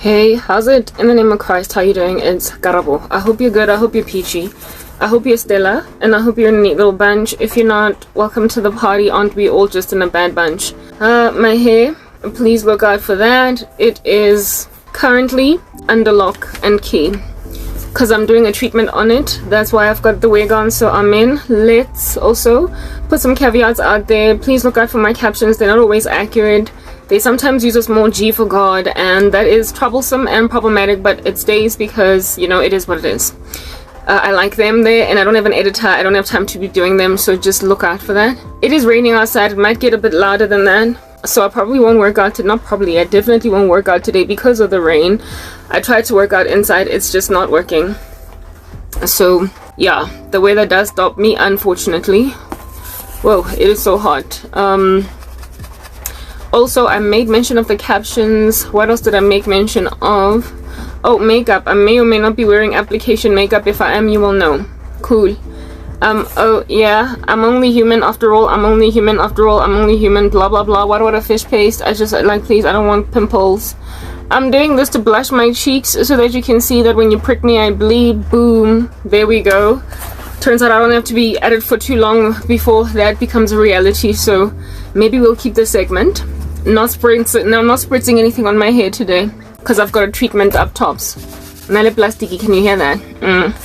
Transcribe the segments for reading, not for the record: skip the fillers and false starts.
Hey, how's it? In the name of Christ, how you doing? It's Karabo. I hope you're good. I hope you're peachy. I hope you're Stella, and I hope you're in a neat little bunch. If you're not, welcome to the party. Aren't we all just in a bad bunch? My hair, please look out for that. It is currently under lock and key because I'm doing a treatment on it. That's why I've got the wig on, so I'm in. Let's also put some caveats out there. Please look out for my captions. They're not always accurate. They sometimes use a small G for God, and that is troublesome and problematic, but it stays because, you know, it is what it is. I like them there, and I don't have an editor. I don't have time to be doing them, so just look out for that. It is raining outside. It might get a bit louder than that, so I probably won't work out. Not probably, I definitely won't work out today because of the rain. I tried to work out inside. It's just not working. So, yeah, the weather does stop me, unfortunately. Whoa, it is so hot. Also, I made mention of the captions. What else did I make mention of? Oh, makeup. I may or may not be wearing application makeup. If I am, you will know. Cool. Oh, yeah. I'm only human after all. I'm only human after all. I'm only human. Blah, blah, blah. What about a fish paste? I just, like, please, I don't want pimples. I'm doing this to blush my cheeks so that you can see that when you prick me, I bleed. Boom. There we go. Turns out I don't have to be at it for too long before that becomes a reality. So maybe we'll keep this segment. No, I'm not spritzing anything on my hair today because I've got a treatment up tops. Nale plastiki, can you hear that?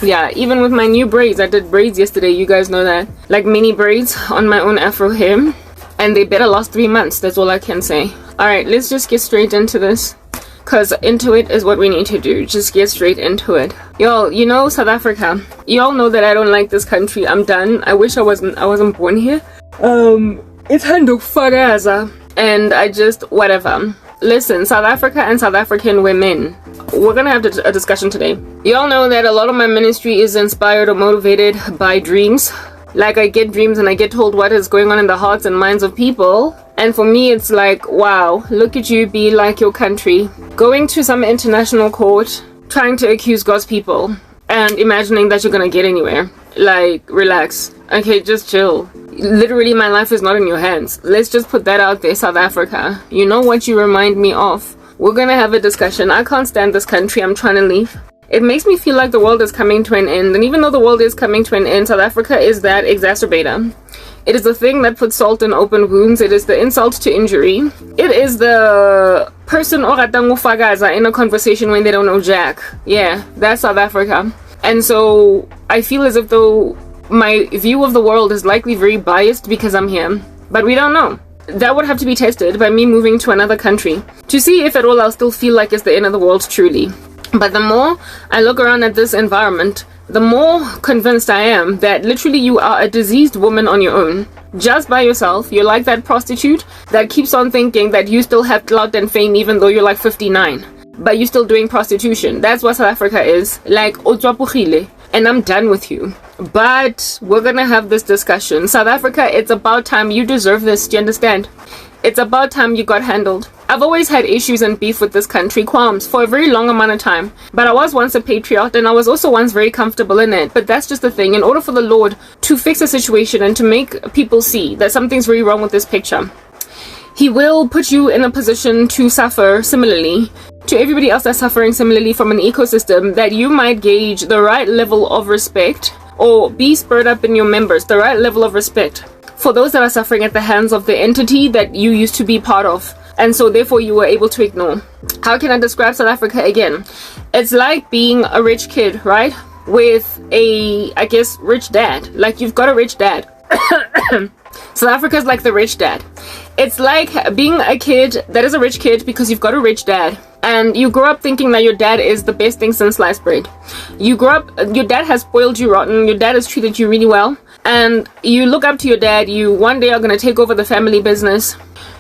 Yeah, even with my new braids, I did braids yesterday, you guys know that. Like mini braids on my own afro hair. And they better last 3 months, that's all I can say. Alright, let's just get straight into this. Because into it is what we need to do. Just get straight into it. Y'all, you know South Africa. Y'all know that I don't like this country. I'm done. I wish I wasn't born here. It's handofagaza. And I just, whatever. Listen, South Africa and South African women. We're gonna have a discussion today. Y'all know that a lot of my ministry is inspired or motivated by dreams. Like, I get dreams and I get told what is going on in the hearts and minds of people. And for me, it's like, wow, look at you be like your country. Going to some international court, trying to accuse God's people, and imagining that you're gonna get anywhere. Like, relax. Okay, just chill. Literally, my life is not in your hands. Let's just put that out there, South Africa. You know what you remind me of? We're gonna have a discussion. I can't stand this country. I'm trying to leave. It makes me feel like the world is coming to an end. And even though the world is coming to an end, South Africa is that exacerbator. It is the thing that puts salt in open wounds. It is the insult to injury. It is the person oratangufagaza in a conversation when they don't know jack. Yeah, that's South Africa. And so I feel as if though my view of the world is likely very biased because I'm here. But we don't know. That would have to be tested by me moving to another country to see if at all I'll still feel like it's the end of the world truly. But the more I look around at this environment, the more convinced I am that literally you are a diseased woman on your own. Just by yourself. You're like that prostitute that keeps on thinking that you still have clout and fame even though you're like 59. But you're still doing prostitution. That's what South Africa is. Like, otswapugile. And I'm done with you. But we're gonna have this discussion. South Africa, it's about time. You deserve this. Do you understand? It's about time you got handled. I've always had issues and beef with this country, qualms, for a very long amount of time. But I was once a patriot and I was also once very comfortable in it. But that's just the thing. In order for the Lord to fix a situation and to make people see that something's very wrong with this picture, He will put you in a position to suffer similarly to everybody else that's suffering similarly from an ecosystem, that you might gauge the right level of respect or be spurred up in your members, the right level of respect for those that are suffering at the hands of the entity that you used to be part of. And so therefore you were able to ignore. How can I describe South Africa again? It's like being a rich kid, right? With a, I guess, rich dad. Like, you've got a rich dad. South Africa is like the rich dad. It's like being a kid that is a rich kid because you've got a rich dad. And you grow up thinking that your dad is the best thing since sliced bread. You grow up, your dad has spoiled you rotten. Your dad has treated you really well. And you look up to your dad. You one day are going to take over the family business.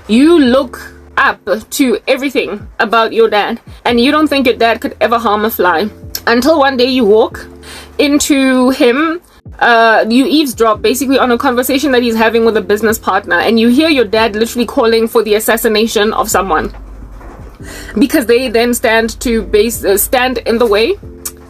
You look up to everything about your dad. And you don't think your dad could ever harm a fly. Until one day you walk into him. You eavesdrop basically on a conversation that he's having with a business partner. And you hear your dad literally calling for the assassination of someone. Because they then stand in the way.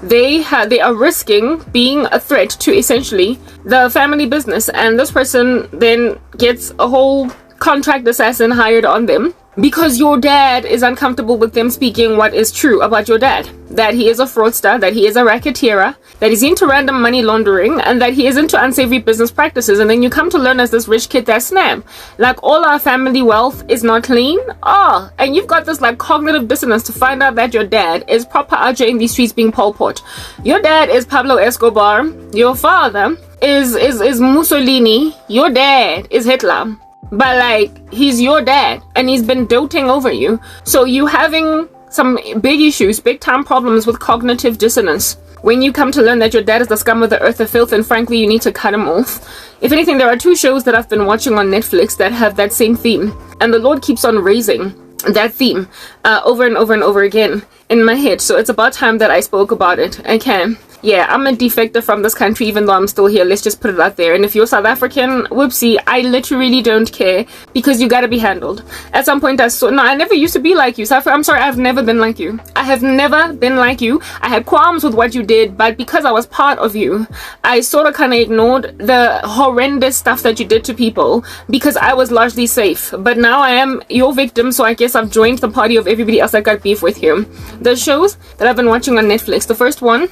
They are risking being a threat to essentially the family business, and this person then gets a whole contract assassin hired on them because your dad is uncomfortable with them speaking what is true about your dad. That he is a fraudster, that he is a racketeer, that he's into random money laundering, and that he is into unsavory business practices. And then you come to learn as this rich kid that snap, like all our family wealth is not clean. Oh, and you've got this like cognitive dissonance to find out that your dad is proper out here in these streets being Pol Pot. Your dad is Pablo Escobar. Your father is Mussolini. Your dad is Hitler. But like, he's your dad and he's been doting over you. So you having some big issues, big time problems with cognitive dissonance. When you come to learn that your dad is the scum of the earth, the filth, and frankly, you need to cut him off. If anything, there are 2 shows that I've been watching on Netflix that have that same theme. And the Lord keeps on raising that theme over and over and over again in my head. So it's about time that I spoke about it. Okay. Yeah, I'm a defector from this country even though I'm still here. Let's just put it out there. And if you're South African, whoopsie, I literally don't care because you gotta be handled. At some point I never used to be like you. I'm sorry, I've never been like you. I have never been like you. I had qualms with what you did, but because I was part of you, I sort of kind of ignored the horrendous stuff that you did to people because I was largely safe. But now I am your victim, so I guess I've joined the party of everybody else that got beef with you. The shows that I've been watching on Netflix, the first one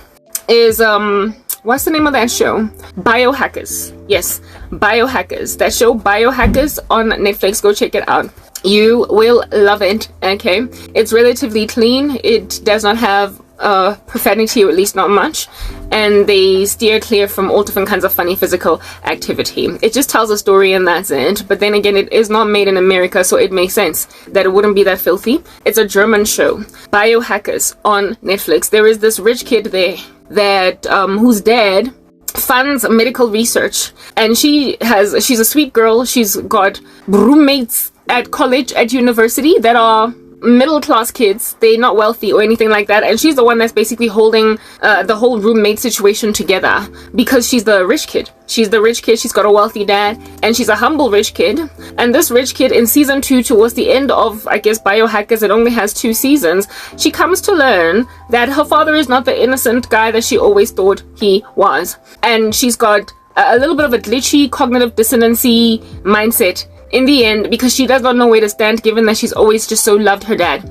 is what's the name of that show? Biohackers. Yes, Biohackers. That show Biohackers on Netflix. Go check it out. You will love it. Okay, it's relatively clean. It does not have profanity, or at least not much, and they steer clear from all different kinds of funny physical activity. It just tells a story and that's it. But then again, it is not made in America, so it makes sense that it wouldn't be that filthy. It's a German show. Biohackers on Netflix. There is this rich kid there that whose dad funds medical research, and she's a sweet girl. She's got roommates at college, at university, that are middle class kids. They're not wealthy or anything like that, and she's the one that's basically holding the whole roommate situation together because she's the rich kid. She's the rich kid. She's got a wealthy dad, and she's a humble rich kid. And this rich kid in season 2, towards the end of, I guess, Biohackers, it only has 2 seasons, she comes to learn that her father is not the innocent guy that she always thought he was, and she's got a little bit of a glitchy cognitive dissonancy mindset in the end, because she does not know where to stand, given that she's always just so loved her dad.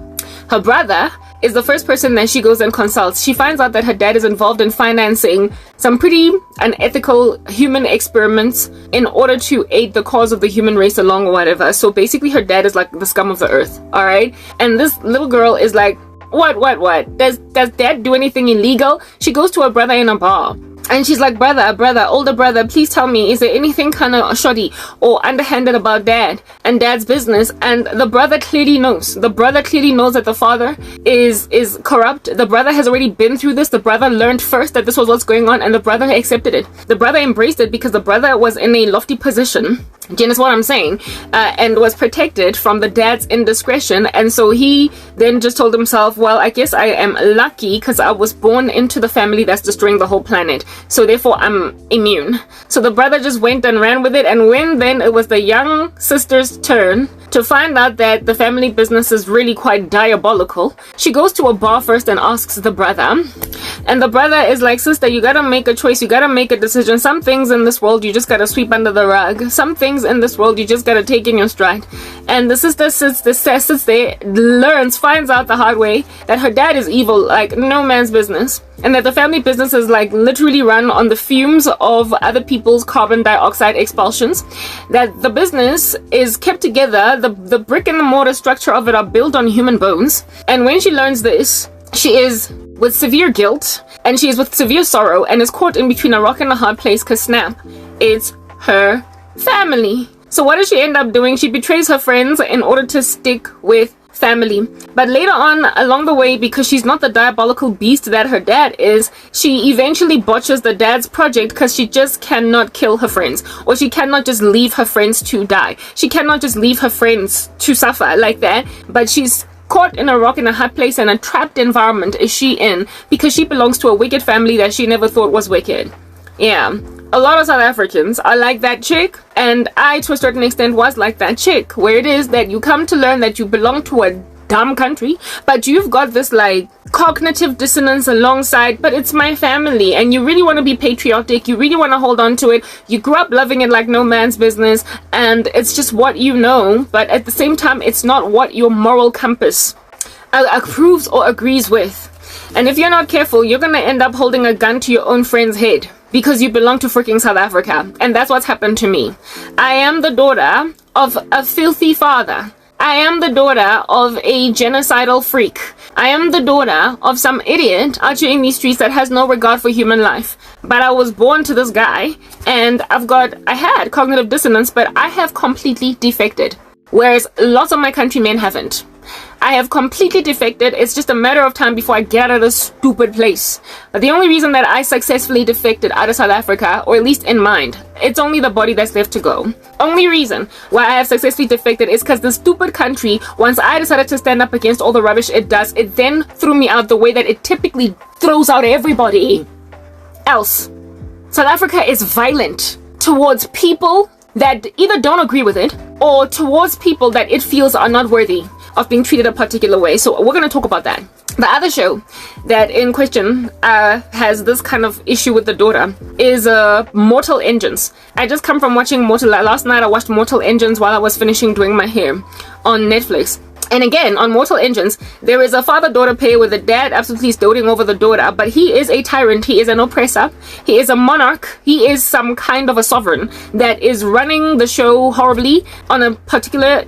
Her brother is the first person that she goes and consults. She finds out that her dad is involved in financing some pretty unethical human experiments in order to aid the cause of the human race along or whatever. So basically her dad is like the scum of the earth, alright? And this little girl is like, what? Does dad do anything illegal? She goes to her brother in a bar. And she's like, brother, older brother, please tell me, is there anything kind of shoddy or underhanded about dad and dad's business? And the brother clearly knows. The brother clearly knows that the father is corrupt. The brother has already been through this. The brother learned first that this was what's going on, and the brother accepted it. The brother embraced it because the brother was in a lofty position. Do you understand what I'm saying? And was protected from the dad's indiscretion. And so he then just told himself, well, I guess I am lucky because I was born into the family that's destroying the whole planet. So therefore I'm immune. So the brother just went and ran with it. And when then it was the young sister's turn to find out that the family business is really quite diabolical, she goes to a bar first and asks the brother. And the brother is like, sister, you gotta make a choice. You gotta make a decision. Some things in this world you just gotta sweep under the rug. Some things in this world you just gotta take in your stride. And the sister sits there, learns, finds out the hard way that her dad is evil like no man's business, and that the family business is like literally run on the fumes of other people's carbon dioxide expulsions, that the business is kept together, the brick and the mortar structure of it are built on human bones. And when she learns this, she is with severe guilt, and she is with severe sorrow, and is caught in between a rock and a hard place, because snap, it's her family. So what does she end up doing? She betrays her friends in order to stick with family. But later on along the way, because she's not the diabolical beast that her dad is, she eventually botches the dad's project because she just cannot kill her friends, or she cannot just leave her friends to die. She cannot just leave her friends to suffer like that. But she's caught in a rock in a hard place, and a trapped environment is she in because she belongs to a wicked family that she never thought was wicked. Yeah, a lot of South Africans are like that chick, and I to a certain extent was like that chick, where it is that you come to learn that you belong to a dumb country, but you've got this like cognitive dissonance alongside, but it's my family, and you really want to be patriotic, you really want to hold on to it, you grew up loving it like no man's business, and it's just what you know, but at the same time it's not what your moral compass approves or agrees with. And if you're not careful, you're gonna end up holding a gun to your own friend's head because you belong to freaking South Africa. And that's what's happened to me. I am the daughter of a filthy father. I am the daughter of a genocidal freak. I am the daughter of some idiot out here in these streets that has no regard for human life. But I was born to this guy, and I had cognitive dissonance, but I have completely defected. Whereas lots of my countrymen haven't. I have completely defected. It's just a matter of time before I get out of this stupid place. But the only reason that I successfully defected out of South Africa, or at least in mind, it's only the body that's left to go. Only reason why I have successfully defected is because the stupid country, once I decided to stand up against all the rubbish it does, it then threw me out the way that it typically throws out everybody else. South Africa is violent towards people that either don't agree with it, or towards people that it feels are not worthy of being treated a particular way. So we're going to talk about that. The other show that in question has this kind of issue with the daughter is Mortal Engines. I just come from watching last night I watched Mortal Engines while I was finishing doing my hair on Netflix. And again, on Mortal Engines, there is a father-daughter pair where the dad absolutely is doting over the daughter, but he is a tyrant, he is an oppressor, he is a monarch, he is some kind of a sovereign that is running the show horribly on a particular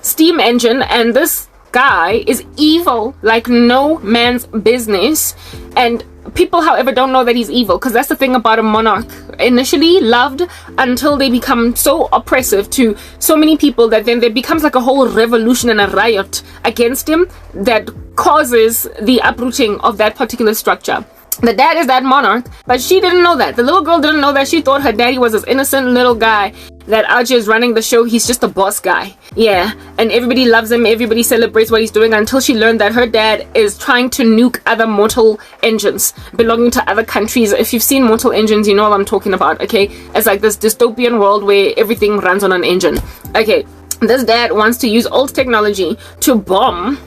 steam engine, and this guy is evil like no man's business. And people, however, don't know that he's evil, because that's the thing about a monarch. Initially loved until they become so oppressive to so many people that then there becomes like a whole revolution and a riot against him that causes the uprooting of that particular structure. The dad is that monarch, but she didn't know that. The little girl didn't know that. She thought her daddy was this innocent little guy that out here is running the show. He's just a boss guy. Yeah, and everybody loves him. Everybody celebrates what he's doing, until she learned that her dad is trying to nuke other mortal engines belonging to other countries. If you've seen Mortal Engines, you know what I'm talking about, okay? It's like this dystopian world where everything runs on an engine. Okay, this dad wants to use old technology to bomb,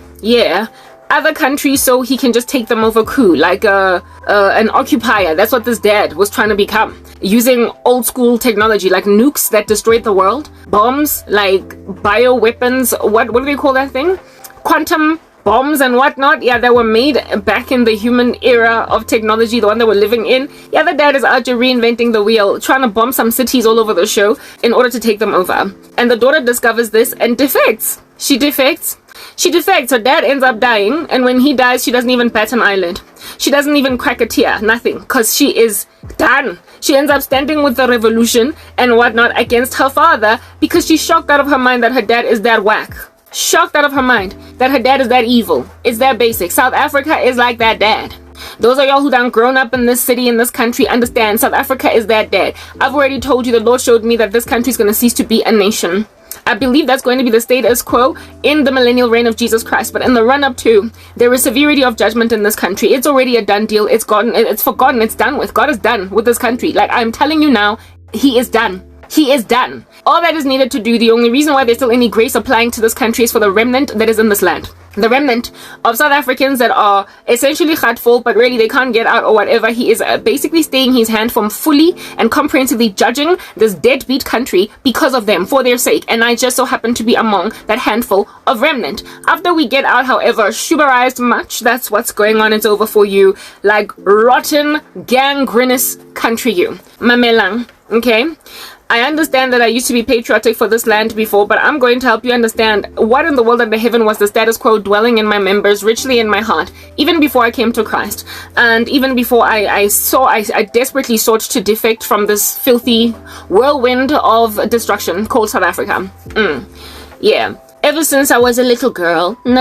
other countries so he can just take them over coup, like an occupier. That's what this dad was trying to become, using old school technology like nukes that destroyed the world, bombs like bioweapons, what do they call that thing, quantum bombs and whatnot, that were made back in the human era of technology, the one that we're living in. The dad is out here reinventing the wheel, trying to bomb some cities all over the show in order to take them over. And the daughter discovers this and defects. She defects. Her dad ends up dying, and when he dies, she doesn't even bat an eyelid. She doesn't even crack a tear, nothing, because she is done. She ends up standing with the revolution and whatnot against her father because she's shocked out of her mind that her dad is that whack. Shocked out of her mind that her dad is that evil. It's that basic. South Africa is like that dad. Those of y'all who done grown up in this city, in this country, understand South Africa is that dad. I've already told you, the Lord showed me that this country is going to cease to be a nation. I believe that's going to be the status quo in the millennial reign of Jesus Christ. But in the run-up to, there is severity of judgment in this country. It's already a done deal. It's forgotten. It's done with. God is done with this country. Like, I'm telling you now, he is done. He is done. All that is needed to do, the only reason why there's still any grace applying to this country is for the remnant that is in this land. The remnant of South Africans that are essentially hurtful, but really they can't get out or whatever. He is basically staying his hand from fully and comprehensively judging this deadbeat country because of them, for their sake. And I just so happen to be among that handful of remnant. After we get out, however, sugarized much, that's what's going on. It's over for you. Like rotten, gangrenous country you. Mamelang. Okay? I understand that I used to be patriotic for this land before, but I'm going to help you understand what in the world under heaven was the status quo dwelling in my members, richly in my heart, even before I came to Christ, and even before I desperately sought to defect from this filthy whirlwind of destruction called South Africa. Ever since I was a little girl, I've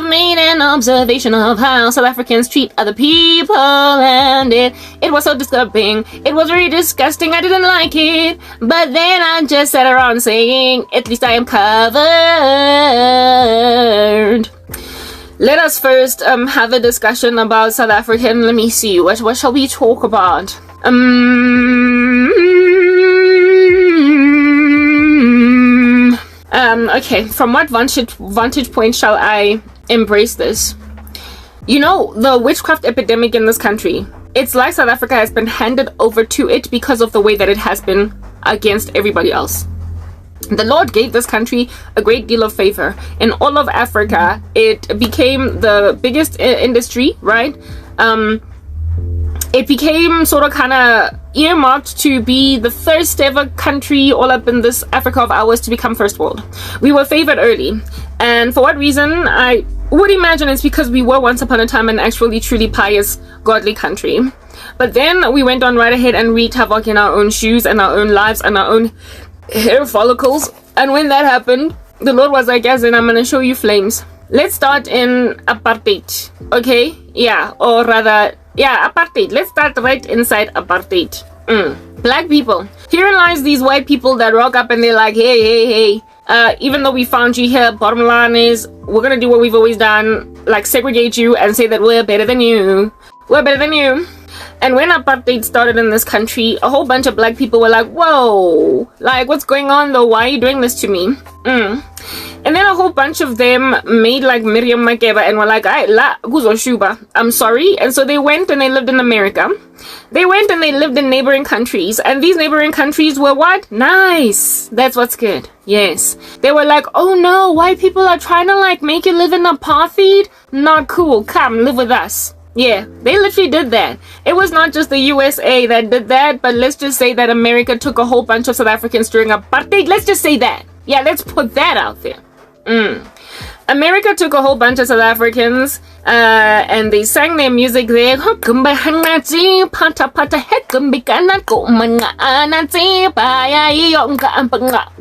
made an observation of how South Africans treat other people, and it was so disturbing. It was really disgusting. I didn't like it. But then I just sat around saying, at least I am covered. Let us first have a discussion about South African. Let me see. What shall we talk about? Okay, from what vantage point shall I embrace this? You know, the witchcraft epidemic in this country, it's like South Africa has been handed over to it because of the way that it has been against everybody else. The Lord gave this country a great deal of favor. In all of Africa, it became the biggest industry, right? It became sort of kind of earmarked to be the first ever country all up in this Africa of ours to become first world. We were favored early. And for what reason? I would imagine it's because we were once upon a time an actually truly pious, godly country. But then we went on right ahead and wreaked havoc in our own shoes and our own lives and our own hair follicles. And when that happened, the Lord was like, as in, I'm going to show you flames. Let's start in apartheid. Okay? Yeah. Or rather, yeah, apartheid. Let's start right inside apartheid. Black people. Herein lies these white people that rock up and they're like, hey. Even though we found you here, bottom line is, we're going to do what we've always done. Like, segregate you and say that we're better than you. We're better than you. And when apartheid started in this country, a whole bunch of black people were like, whoa, like, what's going on though? Why are you doing this to me? And then a whole bunch of them made like Miriam Makeba and were like, I'm sorry. And so they went and they lived in America. They went and they lived in neighboring countries. And these neighboring countries were what? Nice. That's what's good. Yes. They were like, oh no, white people are trying to like make you live in apartheid? Not cool. Come, live with us. Yeah, they literally did that. It was not just the USA that did that, but let's just say that America took a whole bunch of South Africans during apartheid. Let's just say that. Yeah, let's put that out there. America took a whole bunch of South Africans and they sang their music there.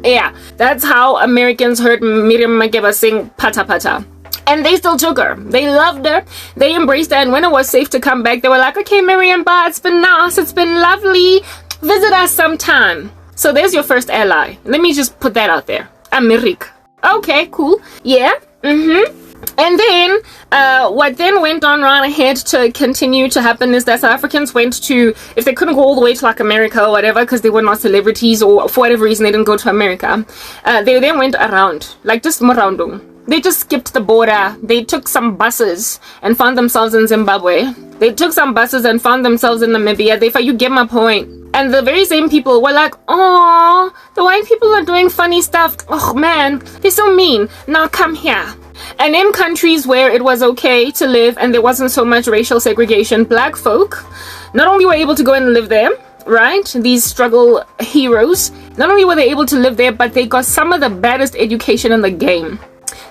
Yeah, that's how Americans heard Miriam Makeba sing Pata Pata. And they still took her. They loved her. They embraced her. And when it was safe to come back, they were like, okay, Miriam, bye. It's been nice. It's been lovely. Visit us sometime. So there's your first ally. Let me just put that out there. America. Okay, cool. Yeah. And then what then went on right ahead to continue to happen is that South Africans went to, if they couldn't go all the way to like America or whatever because they were not celebrities or for whatever reason they didn't go to America, they then went around, like just Morandung. They just skipped the border. They took some buses and found themselves in Zimbabwe. They took some buses and found themselves in Namibia. You get my point. And the very same people were like, oh, the white people are doing funny stuff. Oh man, they're so mean. Now come here. And in countries where it was okay to live and there wasn't so much racial segregation, black folk not only were able to go and live there, right? These struggle heroes, not only were they able to live there, but they got some of the baddest education in the game.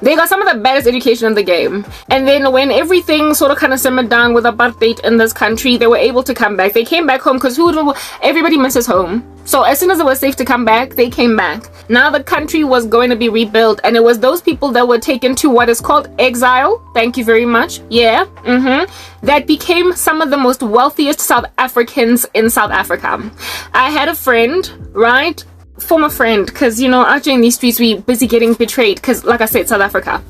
They got some of the baddest education in the game. And then when everything sort of kind of simmered down with apartheid in this country, they were able to come back. They came back home because everybody misses home. So as soon as it was safe to come back, they came back. Now the country was going to be rebuilt. And it was those people that were taken to what is called exile. Thank you very much. Yeah. That became some of the most wealthiest South Africans in South Africa. I had a friend, right? Former friend, because you know, out in these streets we busy getting betrayed because like I said, South Africa.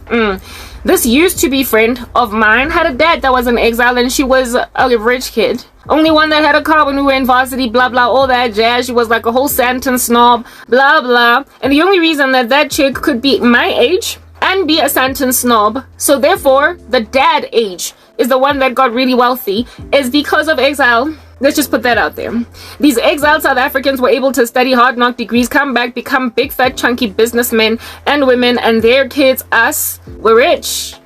This used to be friend of mine had a dad that was in exile and she was a rich kid, only one that had a car when we were in varsity, blah blah, all that jazz. She was like a whole Santon snob, blah blah. And the only reason that chick could be my age and be a Santon snob, so therefore the dad age is the one that got really wealthy, is because of exile. Let's just put that out there. These exiled South Africans were able to study hard knock degrees, come back, become big fat chunky businessmen and women, and their kids, us, were rich.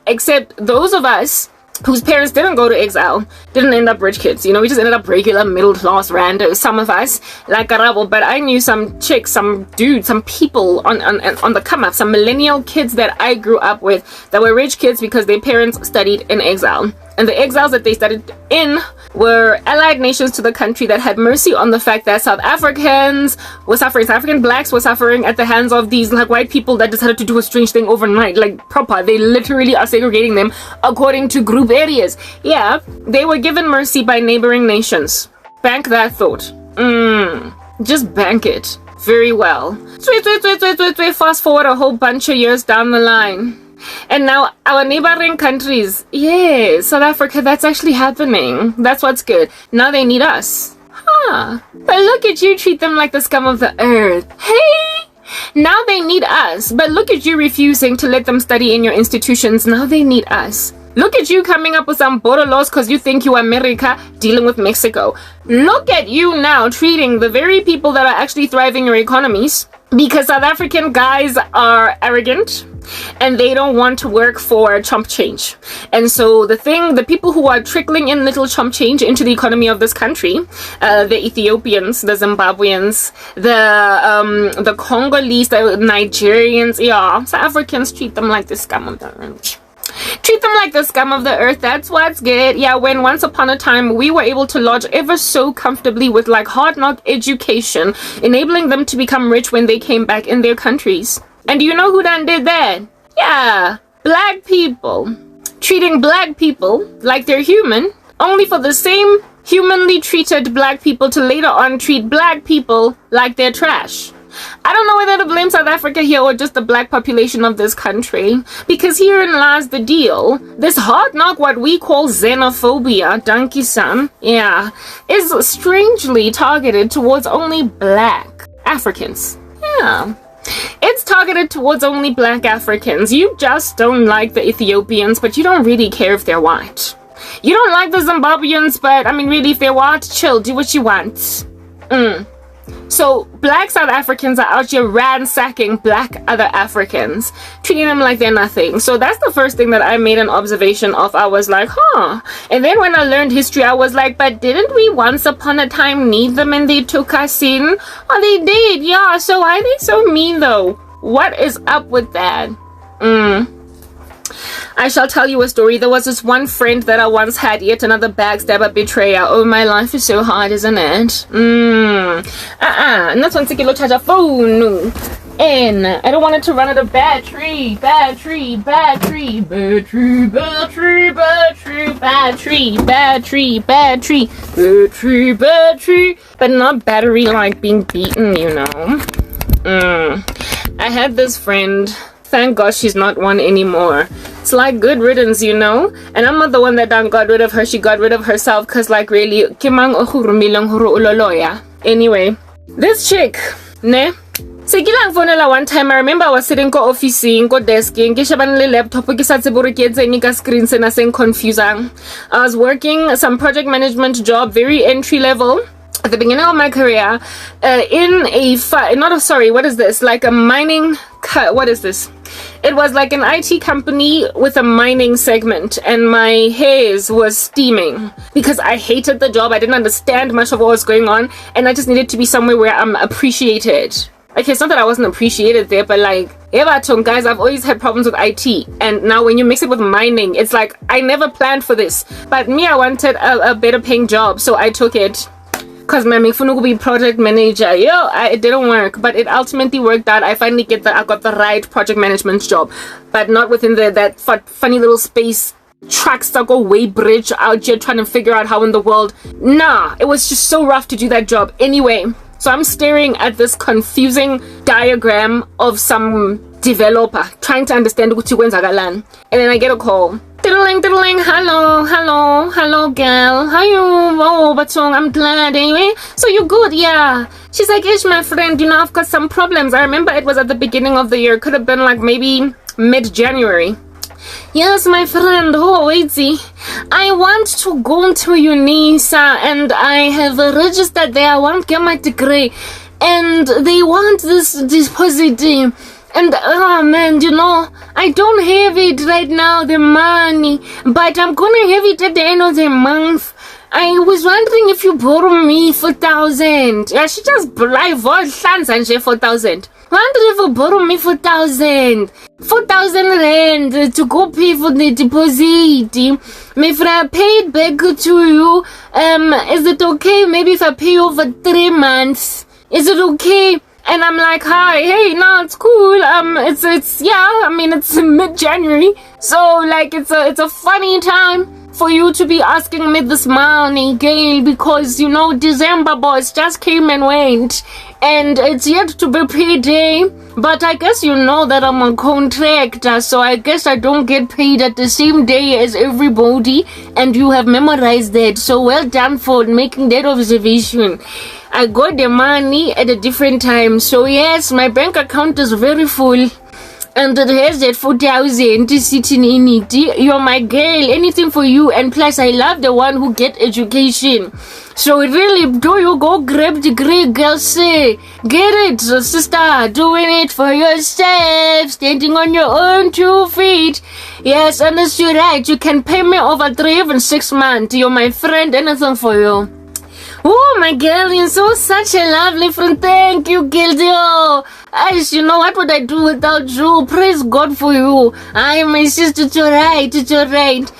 Except those of us whose parents didn't go to exile didn't end up rich kids. You know, we just ended up regular middle class randos. Some of us, like Karabo, but I knew some chicks, some dudes, some people on the come up, some millennial kids that I grew up with that were rich kids because their parents studied in exile. And the exiles that they studied in were allied nations to the country that had mercy on the fact that South Africans were suffering. South African blacks were suffering at the hands of these like white people that decided to do a strange thing overnight, like proper. They literally are segregating them according to group areas. Yeah, they were given mercy by neighboring nations. Bank that thought. Just bank it. Very well. Fast forward a whole bunch of years down the line. And now our neighboring countries, yeah, South Africa, that's actually happening. That's what's good. Now they need us. But look at you treat them like the scum of the earth. Hey, Now they need us. But look at you refusing to let them study in your institutions. Now they need us. Look at you coming up with some border laws because you think you are America dealing with Mexico. Look at you now treating the very people that are actually thriving your economies, because South African guys are arrogant and they don't want to work for chump change. And so the people who are trickling in little chump change into the economy of this country, the Ethiopians, the Zimbabweans, the Congolese, the Nigerians, yeah, South Africans treat them like the scum of the earth. Treat them like the scum of the earth. That's what's good. Yeah, when once upon a time we were able to lodge ever so comfortably with like hard knock education, enabling them to become rich when they came back in their countries. And do you know who done did that? Yeah, black people. Treating black people like they're human, only for the same humanly treated black people to later on treat black people like they're trash. I don't know whether to blame South Africa here or just the black population of this country, because herein lies the deal. This hard knock, what we call xenophobia, donkey-san, yeah, is strangely targeted towards only black Africans. Yeah. It's targeted towards only black Africans. You just don't like the Ethiopians, but you don't really care if they're white. You don't like the Zimbabweans, but I mean, really, if they're white, chill, do what you want. So black South Africans are out here ransacking black other Africans, treating them like they're nothing. So that's the first thing that I made an observation of. I was like, huh. And then when I learned history, I was like, but didn't we once upon a time need them and they took us in? Oh, they did, yeah. So why are they so mean though? What is up with that? I shall tell you a story. There was this one friend that I once had, yet another backstabber betrayer. Oh, my life is so hard, isn't it? Not one to charge a phone. And I don't want it to run out of battery. Battery. But not battery like being beaten, you know. I had this friend. Thank God she's not one anymore. It's like good riddance, you know? And I'm not the one that done got rid of her. She got rid of herself because, like, really, anyway, this chick, ne? One time I remember I was sitting ko office ko desk ke shabanile laptop ke sa tsebore ke etseng ka screen sena seng confusing. I was working some project management job, very entry level. At the beginning of my career, what is this? Like a mining, what is this? It was like an IT company with a mining segment, and my hairs was steaming because I hated the job. I didn't understand much of what was going on, and I just needed to be somewhere where I'm appreciated. Okay, it's not that I wasn't appreciated there, but like, guys, I've always had problems with IT, and now when you mix it with mining, it's like, I never planned for this. But me, I wanted a better paying job, so I took it. Because my to be project manager, it didn't work, but it ultimately worked out. I finally I got the right project management job, but not within that funny little space track stuck way bridge out here trying to figure out how in the world. Nah, it was just so rough to do that job. Anyway, so I'm staring at this confusing diagram of some developer trying to understand what and then I get a call. Diddling, hello, girl. How you? Oh, but I'm glad anyway. So you good, yeah. She's like, ish, my friend, you know, I've got some problems. I remember it was at the beginning of the year. Could have been like maybe mid-January. Yes, my friend, oh, waitsy. I want to go to UNISA and I have registered there. I want to get my degree. And they want this deposit. And oh man, you know, I don't have it right now, the money, but I'm gonna have it at the end of the month. I was wondering if you borrow me 4,000. Yeah, she just like and she 4,000. Wonder if you borrow me 4,000 rand to go pay for the deposit. If I pay it back to you, is it okay? Maybe if I pay over 3 months, is it okay? And I'm like, hi, hey, no, it's cool. It's mid-January. So, like, it's a funny time for you to be asking me this money, Gail, because, you know, December boys just came and went. And it's yet to be payday. But I guess you know that I'm a contractor, so I guess I don't get paid at the same day as everybody. And you have memorized that. So well done for making that observation. I got the money at a different time. So yes, my bank account is very full. And it has that 4,000 sitting in it. You're my girl, anything for you. And plus, I love the one who get education. So really, do you go grab degree, girl? Say, get it, sister. Doing it for yourself, standing on your own 2 feet. Yes, understood, right? You can pay me over 3, even 6 months. You're my friend, anything for you. Oh, my girl, you're such a lovely friend. Thank you, Gildio. You know, what would I do without you? Praise God for you. I, my sister, it's alright, it's alright.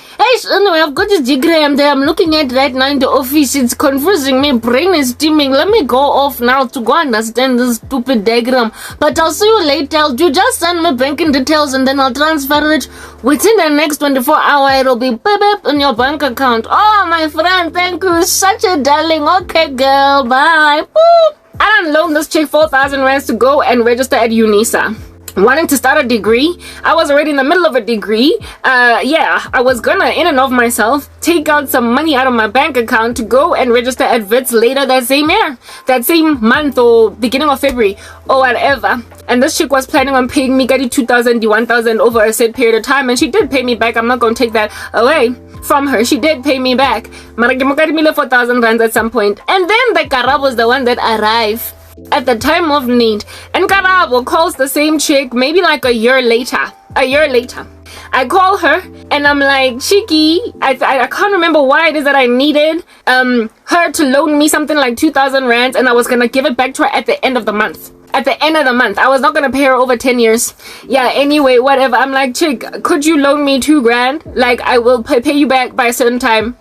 Anyway, I've got this diagram that I'm looking at right now in the office. It's confusing me. Brain is steaming. Let me go off now to go understand this stupid diagram. But I'll see you later. You just send me banking details and then I'll transfer it. Within the next 24 hours, it'll be beep beep in your bank account. Oh, my friend, thank you. Such a darling. Okay, girl. Bye. Boop. I done loaned this chick 4,000 rands to go and register at UNISA. Wanting to start a degree. I was already in the middle of a degree. I was gonna, in and of myself, take out some money out of my bank account to go and register at WITS later that same year. That same month or beginning of February or whatever. And this chick was planning on paying me 2,000, 1,000 over a set period of time. And she did pay me back. I'm not gonna take that away from her. She did pay me back. Maragimokadimile 4,000 rands at some point. And then the Karabo was the one that arrived at the time of need. And Karabo calls the same chick maybe like a year later. I call her and I'm like, Chiki, I can't remember why it is that I needed her to loan me something like 2,000 rands and I was gonna give it back to her at the end of the month. I was not gonna pay her over 10 years. Yeah, anyway, whatever. I'm like, chick, could you loan me 2 grand? Like, I will pay you back by a certain time.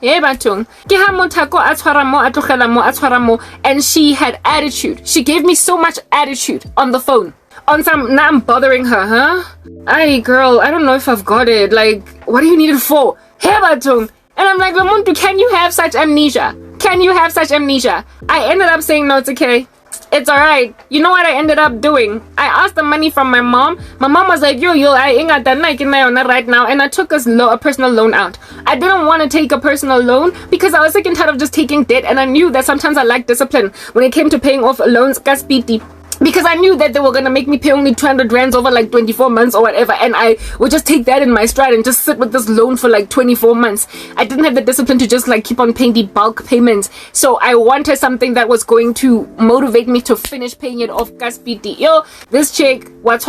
And she had attitude. She gave me so much attitude on the phone. On some, now I'm bothering her, huh? Ay, girl, I don't know if I've got it. Like, what do you need it for? And I'm like, Lamuntu, can you have such amnesia? I ended up saying, no, it's okay. It's alright. You know what I ended up doing? I asked the money from my mom. My mom was like, yo, I ain't got that right now. And I took a personal loan out. I didn't want to take a personal loan because I was sick and tired of just taking debt. And I knew that sometimes I lacked discipline when it came to paying off loans. Because I knew that they were going to make me pay only 200 rands over like 24 months or whatever. And I would just take that in my stride and just sit with this loan for like 24 months. I didn't have the discipline to just like keep on paying the bulk payments. So I wanted something that was going to motivate me to finish paying it off. Yo, this chick, and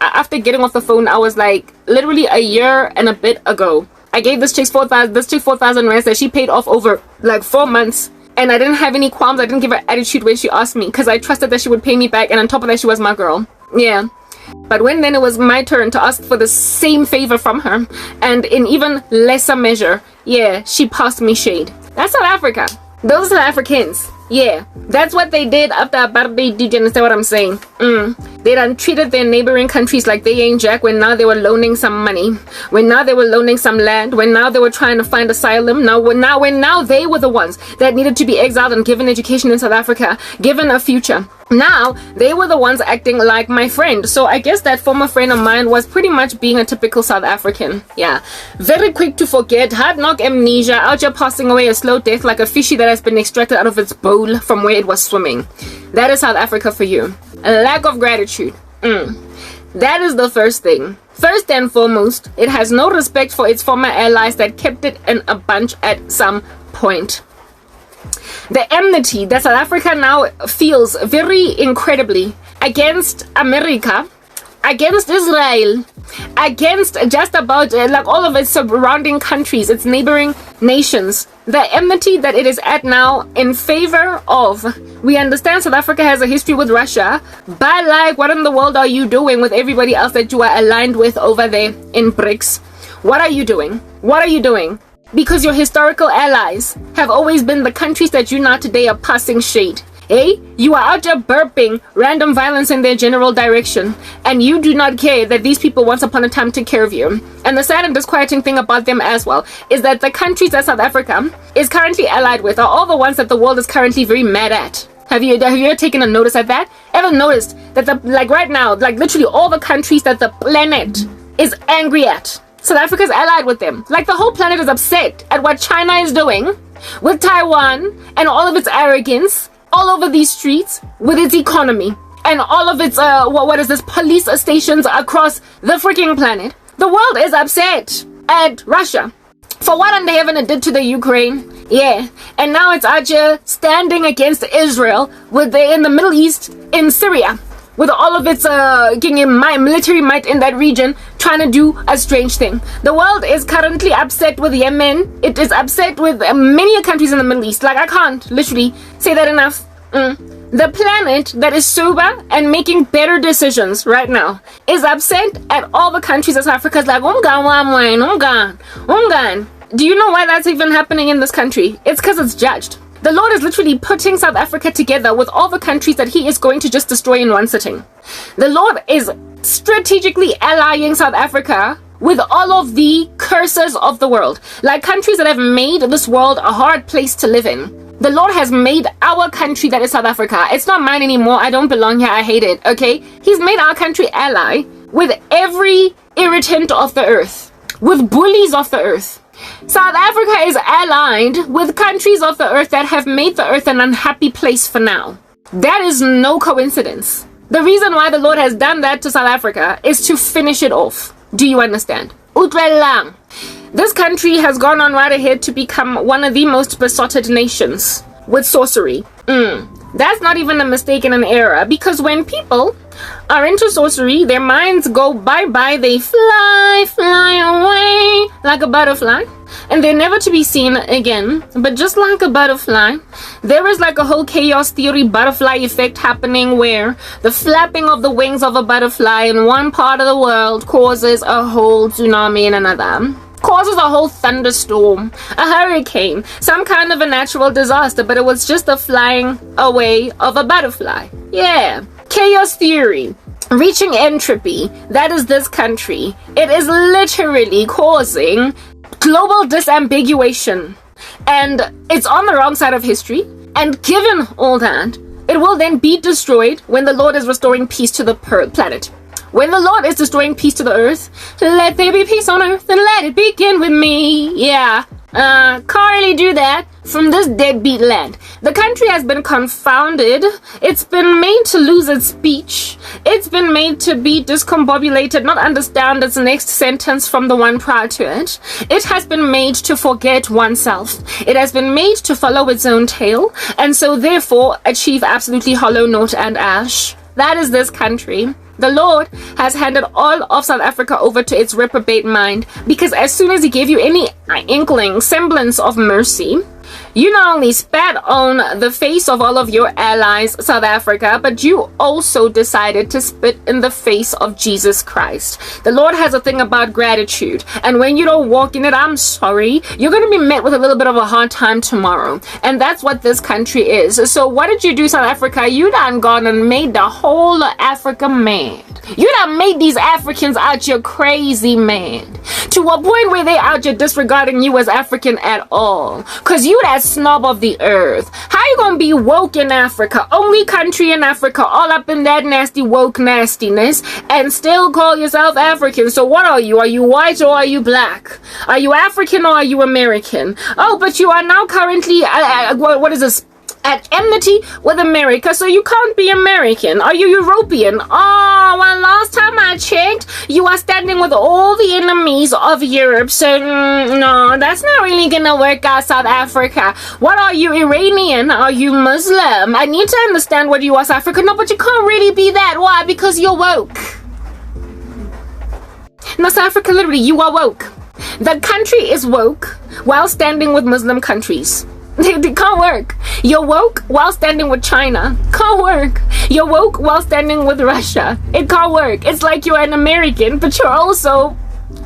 after getting off the phone, I was like, literally a year and a bit ago, I gave this chick 4,000 rands that she paid off over like 4 months. And I didn't have any qualms. I didn't give her attitude when she asked me because I trusted that she would pay me back. And on top of that, she was my girl. Yeah. But when then it was my turn to ask for the same favor from her, and in even lesser measure, yeah, she passed me shade. That's South Africa. Those are South Africans. Yeah, that's what they did after apartheid. Did you understand what I'm saying? They done treated their neighboring countries like they ain't jack when now they were loaning some money, when now they were loaning some land, when now they were trying to find asylum, when now they were the ones that needed to be exiled and given education in South Africa, given a future. Now they were the ones acting like my friend. So I guess that former friend of mine was pretty much being a typical South African. Yeah, very quick to forget, hard knock amnesia, out here passing away a slow death like a fishy that has been extracted out of its bowl from where it was swimming. That is South Africa for you. A lack of gratitude. That is the first thing. First and foremost, it has no respect for its former allies that kept it in a bunch at some point. The enmity that South Africa now feels very incredibly against America, against Israel, against just about like all of its surrounding countries, its neighboring nations. The enmity that it is at now in favor of. We understand South Africa has a history with Russia, but like, what in the world are you doing with everybody else that you are aligned with over there in BRICS? What are you doing? What are you doing? Because your historical allies have always been the countries that you now today are passing shade. You are out there burping random violence in their general direction, and you do not care that these people once upon a time took care of you. And the sad and disquieting thing about them as well is that the countries that South Africa is currently allied with are all the ones that the world is currently very mad at. Have you ever taken a notice at that? Ever noticed that right now, literally all the countries that the planet is angry at, South Africa's allied with them. Like, the whole planet is upset at what China is doing with Taiwan and all of its arrogance all over these streets, with its economy and all of its what is this, police stations across the freaking planet. The world is upset at Russia for what under heaven it did to the Ukraine. Yeah, and now it's out here standing against Israel in the Middle East, in Syria, with all of its military might in that region, trying to do a strange thing. The world is currently upset with Yemen. It is upset with many countries in the Middle East. Like, I can't literally say that enough. The planet that is sober and making better decisions right now is upset at all the countries of Africa. It's like, do you know why that's even happening in this country? It's because it's judged. The Lord is literally putting South Africa together with all the countries that he is going to just destroy in one sitting. The Lord is strategically allying South Africa with all of the curses of the world, like countries that have made this world a hard place to live in. The Lord has made our country, that is South Africa. It's not mine anymore. I don't belong here. I hate it. Okay? He's made our country ally with every irritant of the earth, with bullies of the earth. South Africa is allied with countries of the earth that have made the earth an unhappy place for now. That is no coincidence. The reason why the Lord has done that to South Africa is to finish it off. Do you understand? Utrelang. This country has gone on right ahead to become one of the most besotted nations with sorcery. That's not even a mistake and an error, because when people are into sorcery, their minds go bye-bye. They fly away like a butterfly, and they're never to be seen again. But just like a butterfly, there is like a whole chaos theory butterfly effect happening, where the flapping of the wings of a butterfly in one part of the world causes a whole tsunami in another, causes a whole thunderstorm, a hurricane, some kind of a natural disaster, but it was just the flying away of a butterfly. Yeah. Chaos theory, reaching entropy, that is this country. It is literally causing global disambiguation, and it's on the wrong side of history. And given all that, it will then be destroyed when the Lord is restoring peace to the planet. When the Lord is destroying peace to the earth, let there be peace on earth and let it begin with me. Yeah, can't really do that from this deadbeat land. The country has been confounded. It's been made to lose its speech. It's been made to be discombobulated, not understand its next sentence from the one prior to it. It has been made to forget oneself. It has been made to follow its own tail, and so therefore achieve absolutely hollow note and ash. That is this country. The Lord has handed all of South Africa over to its reprobate mind, because as soon as he gave you any inkling, semblance of mercy, you not only spat on the face of all of your allies, South Africa, but you also decided to spit in the face of Jesus Christ. The Lord has a thing about gratitude, and when you don't walk in it, I'm sorry, you're going to be met with a little bit of a hard time tomorrow. And that's what this country is. So what did you do, South Africa? You done gone and made the whole of Africa mad. You done made these Africans out here crazy mad, to a point where they out here disregarding you as African at all, cause you that snob of the earth. How you gonna be woke in Africa, only country in Africa, all up in that nasty woke nastiness, and still call yourself African? So what are you? Are you white or are you black? Are you African or are you American? Oh, but you are now currently what is this, at enmity with America, so you can't be American. Are you European? Oh, well, last time I checked, you are standing with all the enemies of Europe, so no, that's not really gonna work out, South Africa. What are you, Iranian? Are you Muslim? I need to understand what you are, South Africa. No, but you can't really be that. Why? Because you're woke. No, South Africa, literally, you are woke. The country is woke while standing with Muslim countries. It can't work. You're woke while standing with China. Can't work. You're woke while standing with Russia. It can't work. It's like you're an American, but you're also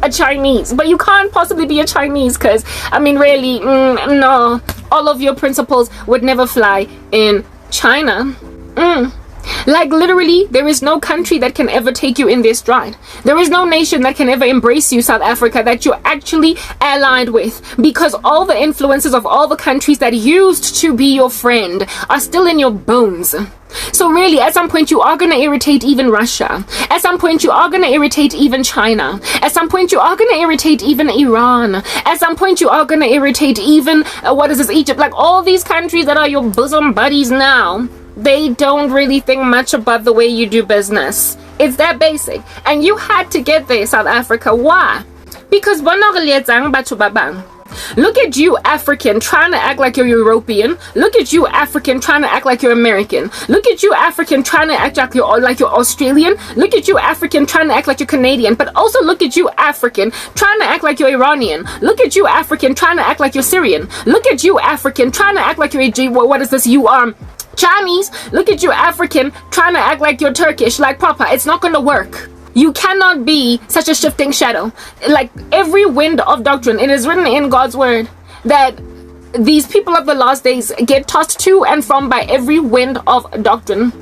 a Chinese. But you can't possibly be a Chinese, because, I mean, really, no. All of your principles would never fly in China. Like literally, there is no country that can ever take you in their stride. There is no nation that can ever embrace you, South Africa, that you're actually allied with, because all the influences of all the countries that used to be your friend are still in your bones. So really, at some point you are going to irritate even Russia. At some point you are going to irritate even China. At some point you are going to irritate even Iran. At some point you are going to irritate even, Egypt. Like all these countries that are your bosom buddies now, they don't really think much about the way you do business. It's that basic. And you had to get there, South Africa. Why? Because look at you, African, trying to act like you're European. Look at you, African, trying to act like you're American. Look at you, African, trying to act like you're Australian. Look at you, African, trying to act like you're Canadian. But also look at you, African, trying to act like you're Iranian. Look at you, African, trying to act like you're Syrian. Look at you, African, trying to act like you're you are Chinese. Look at you, African, trying to act like you're Turkish. Like, Papa, it's not going to work. You cannot be such a shifting shadow. Like every wind of doctrine, it is written in God's word that these people of the last days get tossed to and from by every wind of doctrine.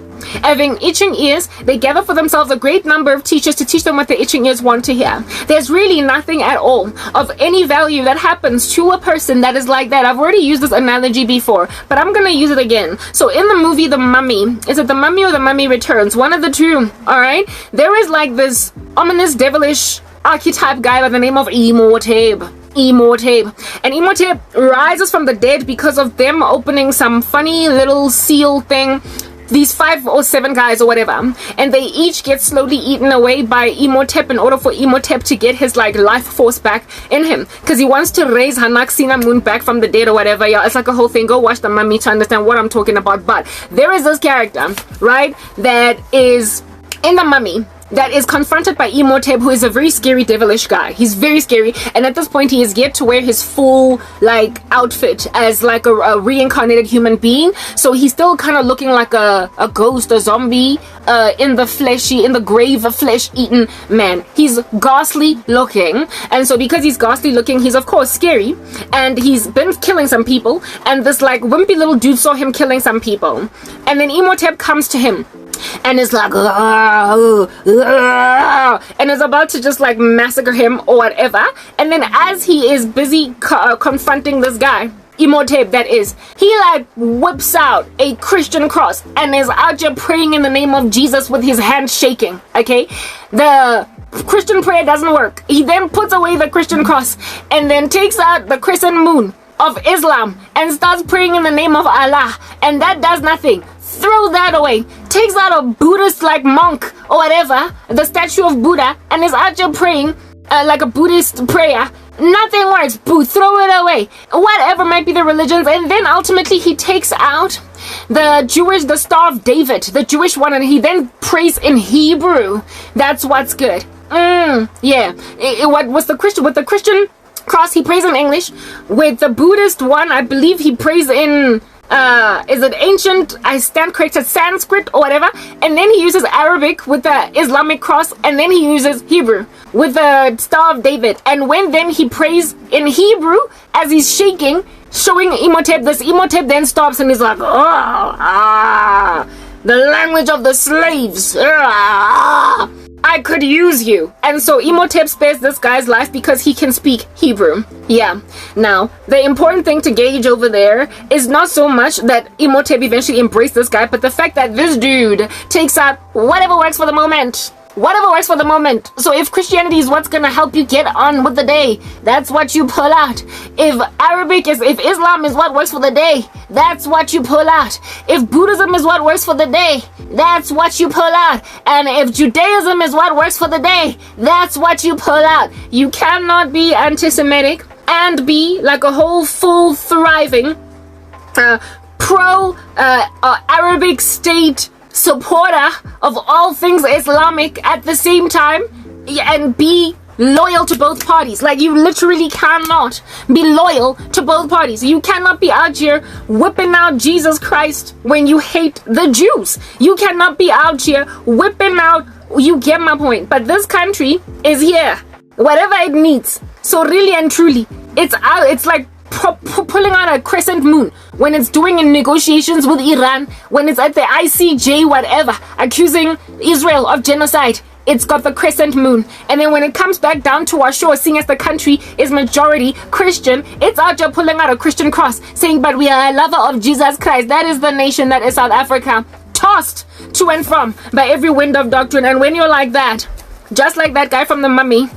Having itching ears, they gather for themselves a great number of teachers to teach them what the itching ears want to hear. There's really nothing at all of any value that happens to a person that is like that. I've already used this analogy before, but I'm gonna use it again. So in the movie The Mummy, is it The Mummy or The Mummy Returns? One of the two, alright? There is like this ominous, devilish archetype guy by the name of Imhotep. And Imhotep rises from the dead because of them opening some funny little seal thing, these 5 or 7 guys or whatever, and they each get slowly eaten away by Imhotep in order for Imhotep to get his like life force back in him, because he wants to raise Hanaksina back from the dead or whatever. Yeah, it's like a whole thing. Go watch The Mummy to understand what I'm talking about. But there is this character, right, that is in The Mummy, that is confronted by Imhotep, who is a very scary, devilish guy. He's very scary, and at this point he is yet to wear his full like outfit as like a reincarnated human being. So he's still kind of looking like a ghost, a zombie, in the grave, a flesh-eaten man. He's ghastly looking, and so because he's ghastly looking, he's of course scary, and he's been killing some people, and this like wimpy little dude saw him killing some people, and then Imhotep comes to him and is like and is about to just like massacre him or whatever. And then as he is busy confronting this guy, Imhotep that is, he like whips out a Christian cross and is out here praying in the name of Jesus with his hand shaking. Okay, the Christian prayer doesn't work. He then puts away the Christian cross and then takes out the crescent moon of Islam and starts praying in the name of Allah, and that does nothing. Throw that away. Takes out a Buddhist like monk or whatever, the statue of Buddha, and is out here praying like a Buddhist prayer. Nothing works. Boo, throw it away. Whatever might be the religions. And then ultimately he takes out the Star of David, the Jewish one, and he then prays in Hebrew. That's what's good. Yeah. With the Christian cross, he prays in English. With the Buddhist one, I believe he prays in is it ancient, I stand corrected, Sanskrit or whatever, and then he uses Arabic with the Islamic cross, and then he uses Hebrew with the Star of David. And when then he prays in Hebrew as he's shaking, showing Imhotep this, Imhotep then stops and he's like, the language of the slaves, I could use you. And so Imhotep spares this guy's life because he can speak Hebrew. Yeah. Now, the important thing to gauge over there is not so much that Imhotep eventually embraced this guy, but the fact that this dude takes out whatever works for the moment. Whatever works for the moment. So if Christianity is what's gonna help you get on with the day, that's what you pull out. If Islam is what works for the day, that's what you pull out. If Buddhism is what works for the day, that's what you pull out. And if Judaism is what works for the day, that's what you pull out. You cannot be anti-Semitic and be like a whole full thriving pro-Arabic state supporter of all things Islamic at the same time and be loyal to both parties. Like, you literally cannot be loyal to both parties. You cannot be out here whipping out Jesus Christ when you hate the Jews. You cannot be out here whipping out, you get my point. But this country is here, whatever it needs. So really and truly, it's like pulling out a crescent moon when it's doing in negotiations with Iran, when it's at the ICJ, whatever, accusing Israel of genocide. It's got the crescent moon. And then when it comes back down to our shore, seeing as the country is majority Christian, it's out there pulling out a Christian cross, saying, but we are a lover of Jesus Christ. That is the nation that is South Africa, tossed to and from by every wind of doctrine. And when you're like that, just like that guy from the Mummy,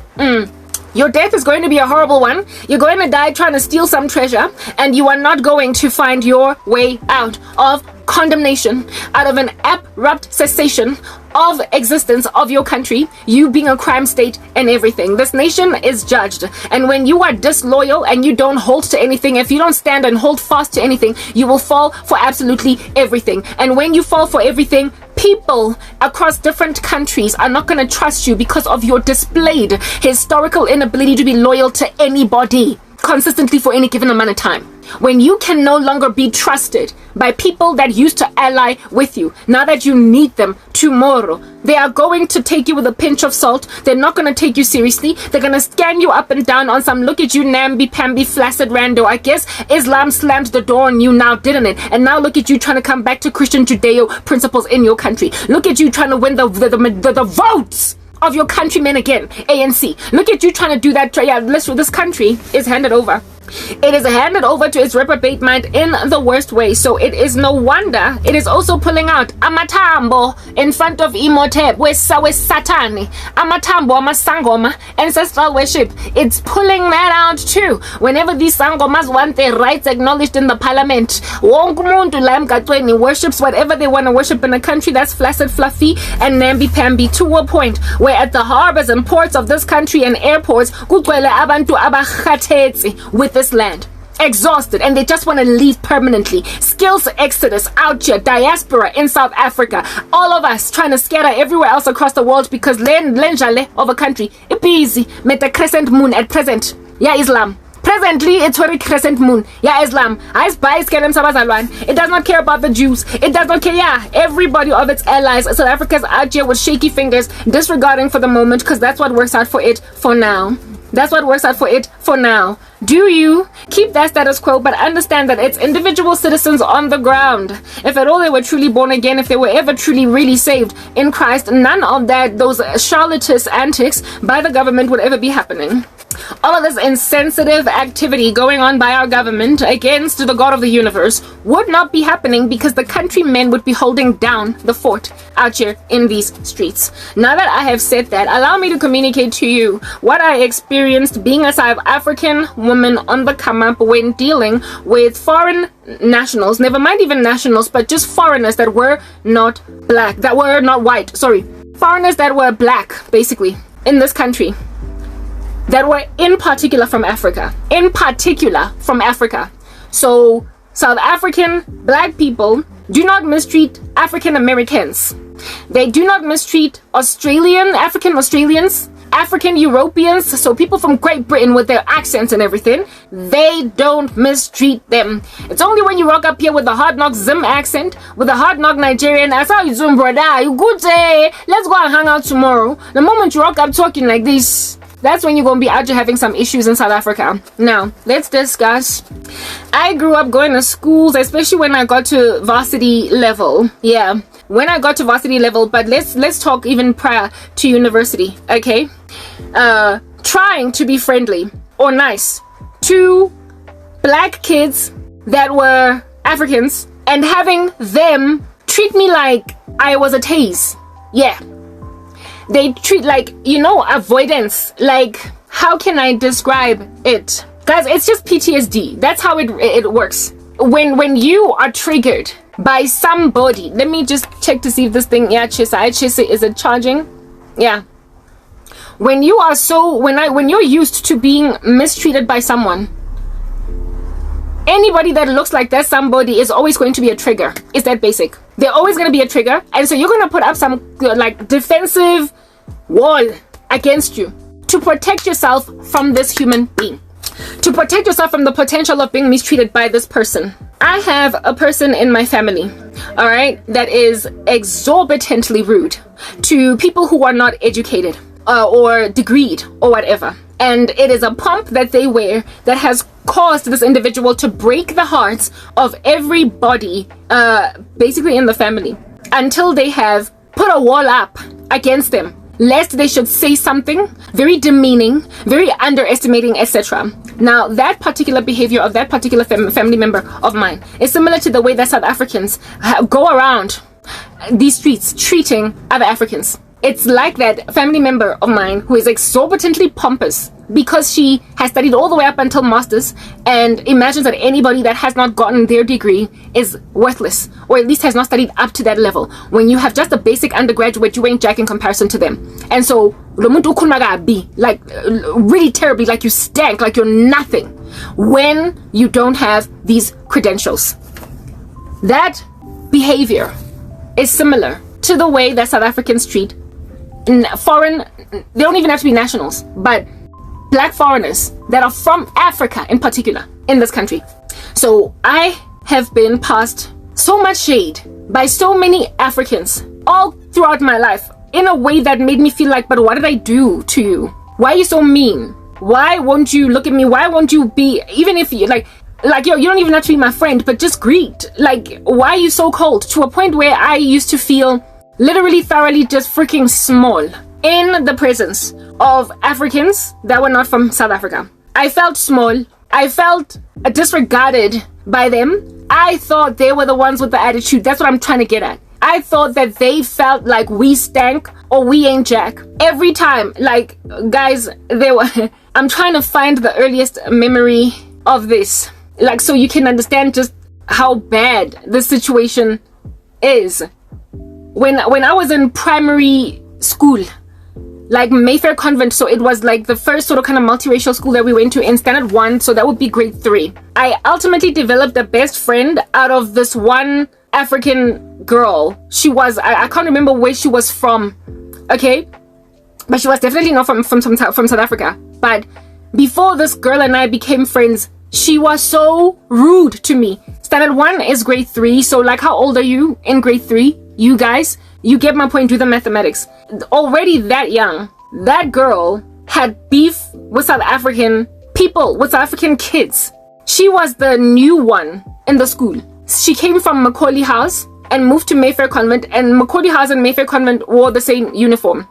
your death is going to be a horrible one. You're going to die trying to steal some treasure, and you are not going to find your way out of condemnation, out of an abrupt cessation of existence of your country, you being a crime state and everything. This nation is judged, and when you are disloyal and you don't hold to anything, if you don't stand and hold fast to anything, you will fall for absolutely everything. And when you fall for everything, people across different countries are not going to trust you because of your displayed historical inability to be loyal to anybody consistently for any given amount of time. When you can no longer be trusted by people that used to ally with you, now that you need them tomorrow, they are going to take you with a pinch of salt. They're not going to take you seriously. They're going to scan you up and down on some look at you namby-pamby flaccid rando. I guess Islam slammed the door on you now, didn't it? And now look at you trying to come back to Christian Judeo principles in your country. Look at you trying to win the votes of your countrymen again, ANC. Look at you trying to do that. Yeah, this country is handed over. It is handed over to its reprobate mind in the worst way. So it is no wonder it is also pulling out amatambo in front of Imhotep, Wesawe Satani, amatambo, amasangoma, ancestral worship. It's pulling that out too. Whenever these sangomas want their rights acknowledged in the parliament, wonke umuntu la emgaqweni worships whatever they want to worship in a country that's flaccid, fluffy, and namby-pamby, to a point where at the harbors and ports of this country and airports, kugcwele abantu abakhathetse with this land, exhausted, and they just want to leave permanently. Skills exodus out here, diaspora in South Africa, all of us trying to scatter everywhere else across the world because lenjale of a country busy met the crescent moon at present. Yeah, Islam. Presently, it's very crescent moon. Yeah, Islam. It does not care about the Jews. It does not care. Yeah, everybody of its allies. South Africa's out here with shaky fingers, disregarding for the moment, because that's what works out for it for now. That's what works out for it for now. Do you keep that status quo, but understand that it's individual citizens on the ground. If at all they were truly born again, if they were ever truly really saved in Christ, none of those charlatans antics by the government would ever be happening. All of this insensitive activity going on by our government against the God of the universe would not be happening because the countrymen would be holding down the fort out here in these streets. Now that I have said that, allow me to communicate to you what I experienced being a South African woman on the come up when dealing with foreign nationals, never mind even nationals, but just foreigners that were not black, that were not white, sorry, foreigners that were black, basically, in this country, that were in particular from Africa. So South African black people do not mistreat African Americans. They do not mistreat African Australians, African Europeans, so people from Great Britain with their accents and everything, they don't mistreat them. It's only when you rock up here with a hard knock Zim accent, with a hard knock Nigerian, I saw you Zoom brother, you good day, let's go and hang out tomorrow. The moment you rock up talking like this, that's when you're going to be out here having some issues in South Africa. Now, let's discuss. I grew up going to schools, especially when I got to varsity level. Yeah, when I got to varsity level, but let's talk even prior to university, okay? Trying to be friendly or nice to black kids that were Africans and having them treat me like I was a tase. Yeah. They treat like, avoidance. Like, how can I describe it? Guys, it's just PTSD. That's how it works. When you are triggered by somebody, let me just check to see if this thing, chisa, is it charging? Yeah. When you are when you're used to being mistreated by someone, anybody that looks like that somebody is always going to be a trigger. It's that basic. They're always going to be a trigger, and so you're going to put up some defensive wall against you to protect yourself from this human being, to protect yourself from the potential of being mistreated by this person. I have a person in my family, all right, that is exorbitantly rude to people who are not educated. or degreed or whatever. And it is a pump that they wear that has caused this individual to break the hearts of everybody, basically in the family, until they have put a wall up against them, lest they should say something very demeaning, very underestimating, etc. Now, that particular behavior of that particular family member of mine is similar to the way that South Africans go around these streets treating other Africans. It's like that family member of mine who is exorbitantly pompous because she has studied all the way up until masters and imagines that anybody that has not gotten their degree is worthless, or at least has not studied up to that level. When you have just a basic undergraduate, you ain't jack in comparison to them. And so like really terribly, like you stank, like you're nothing when you don't have these credentials. That behavior is similar to the way that South Africans treat foreign, they don't even have to be nationals, but black foreigners that are from Africa in particular in this country. So I have been passed so much shade by so many Africans all throughout my life in a way that made me feel like, but what did I do to you? Why are you so mean? Why won't you look at me? Why won't you be, even if you like yo, you don't even have to be my friend, but just greet. Like, why are you so cold? To a point where I used to feel literally thoroughly just freaking small in the presence of Africans that were not from South Africa. I felt small. I felt disregarded by them. I thought they were the ones with the attitude. That's what I'm trying to get at. I thought that they felt like we stank or we ain't jack. Every time, like, guys, they were I'm trying to find the earliest memory of this, like, so you can understand just how bad the situation is. When I was in primary school, like Mayfair Convent, so it was like the first sort of kind of multiracial school that we went to in standard 1, so that would be grade 3. I ultimately developed a best friend out of this one African girl. She was, I can't remember where she was from, okay? But she was definitely not from South Africa. But before this girl and I became friends, she was so rude to me. Standard 1 is grade 3, so like how old are you in grade 3? You guys, you get my point, do the mathematics. Already that young, that girl had beef with South African people, with South African kids. She was the new one in the school. She came from Macaulay House and moved to Mayfair Convent, and Macaulay House and Mayfair Convent wore the same uniform.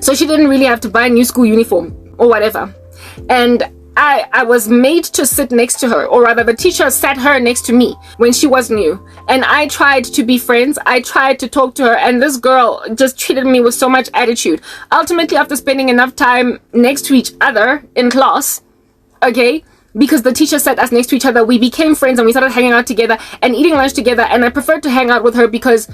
So she didn't really have to buy a new school uniform or whatever. And I was made to sit next to her, or rather the teacher sat her next to me when she was new, and I tried to be friends. I tried to talk to her, and this girl just treated me with so much attitude. Ultimately, after spending enough time next to each other in class, okay, because the teacher sat us next to each other, we became friends and we started hanging out together and eating lunch together, and I preferred to hang out with her because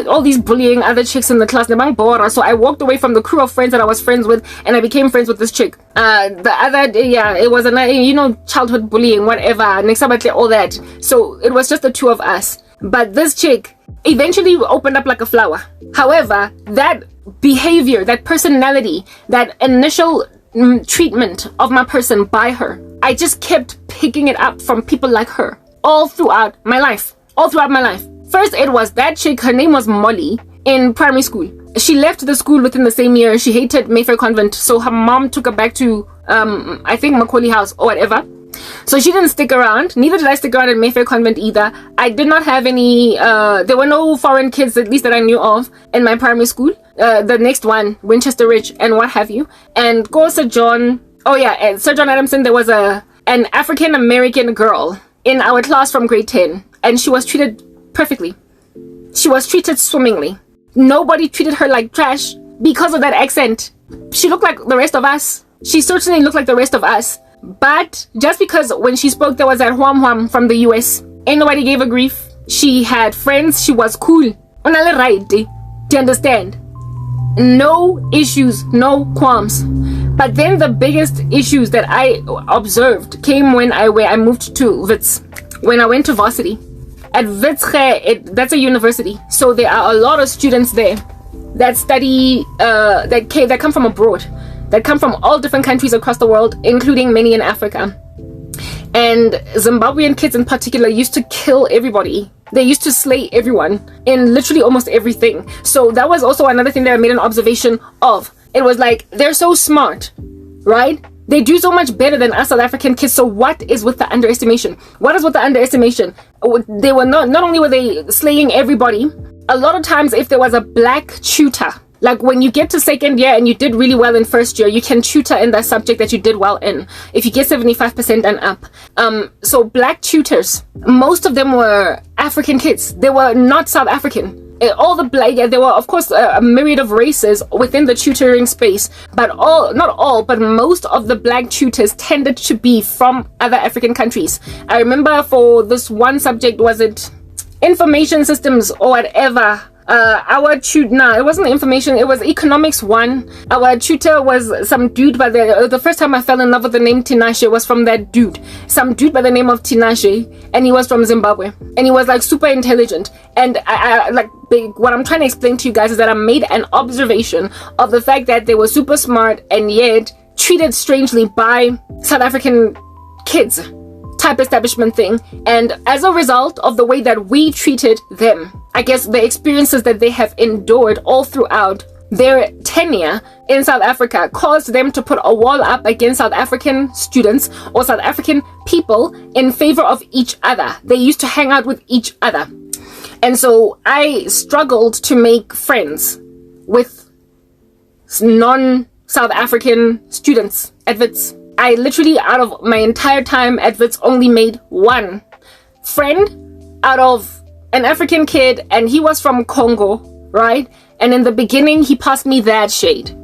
all these bullying other chicks in the class, so I walked away from the crew of friends that I was friends with, and I became friends with this chick. The other, yeah, it was childhood bullying, whatever, next about all that. So it was just the two of us. But this chick eventually opened up like a flower. However, that behavior, that personality, that initial treatment of my person by her, I just kept picking it up from people like her all throughout my life. First, it was that chick, her name was Molly, in primary school. She left the school within the same year. She hated Mayfair Convent, so her mom took her back to I think Macaulay House or whatever. So she didn't stick around. Neither did I stick around at Mayfair Convent either. I did not have any there were no foreign kids, at least that I knew of, in my primary school. The next one, Winchester Ridge and what have you. And go Sir John, and Sir John Adamson, there was an African American girl in our class from grade 10, and she was treated perfectly. She was treated swimmingly. Nobody treated her like trash because of that accent. She looked like the rest of us. She certainly looked like the rest of us. But just because when she spoke there was that wham from the US, ain't nobody gave her grief. She had friends. She was cool. Do you understand? No issues, no qualms. But then the biggest issues that I observed came when I moved to Wits, when I went to varsity. At Wits, that's a university, so there are a lot of students there that study, that come from abroad, that come from all different countries across the world, including many in Africa. And Zimbabwean kids in particular used to kill everybody. They used to slay everyone in literally almost everything. So that was also another thing that I made an observation of. It was like, they're so smart, right? They do so much better than us South African kids. So what is with the underestimation? What is with the underestimation? They were not only were they slaying everybody, a lot of times if there was a black tutor, like when you get to second year and you did really well in first year, you can tutor in the subject that you did well in, if you get 75% and up. So black tutors, most of them were African kids. They were not South African. All the black, there were of course a myriad of races within the tutoring space, but not all, but most of the black tutors tended to be from other African countries. I remember for this one subject, was it information systems or whatever, it wasn't information, it was economics 1. Our tutor was some dude by the first time I fell in love with the name Tinashe was from that dude. Some dude by the name of Tinashe, and he was from Zimbabwe. And he was like super intelligent. And what I'm trying to explain to you guys is that I made an observation of the fact that they were super smart and yet treated strangely by South African kids type establishment thing. And as a result of the way that we treated them, I guess the experiences that they have endured all throughout their tenure in South Africa caused them to put a wall up against South African students or South African people in favor of each other. They used to hang out with each other. And so I struggled to make friends with non-South African students at Wits. I literally, out of my entire time at Wits, only made one friend out of an African kid, and he was from Congo, right? And in the beginning, he passed me that shade.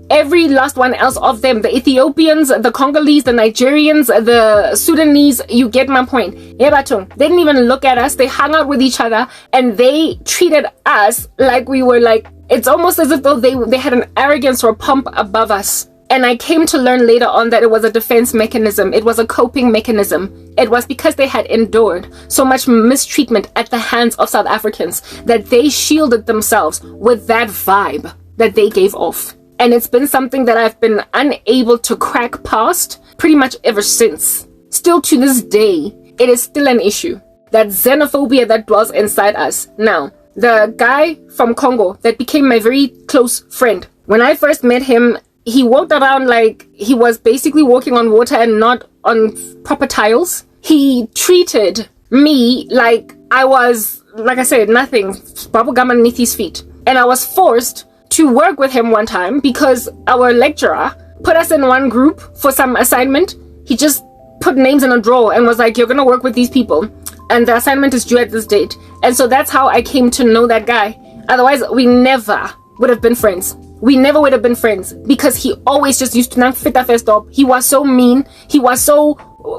Every last one else of them, the Ethiopians, the Congolese, the Nigerians, the Sudanese, you get my point. They didn't even look at us. They hung out with each other, and they treated us like we were like, it's almost as if though they had an arrogance or a pomp above us. And I came to learn later on that it was a defense mechanism. It was a coping mechanism. It was because they had endured so much mistreatment at the hands of South Africans that they shielded themselves with that vibe that they gave off. And it's been something that I've been unable to crack past pretty much ever since. Still to this day, it is still an issue. That xenophobia that dwells inside us. Now, the guy from Congo that became my very close friend, when I first met him, he walked around like he was basically walking on water and not on proper tiles. He treated me like I was, like I said, nothing, bubblegum underneath his feet. And I was forced to work with him one time because our lecturer put us in one group for some assignment. He just put names in a drawer and was like, you're gonna work with these people and the assignment is due at this date. And so that's how I came to know that guy. Otherwise, we never would have been friends. We never would have been friends because he always just used to fit our first up. He was so mean. He was so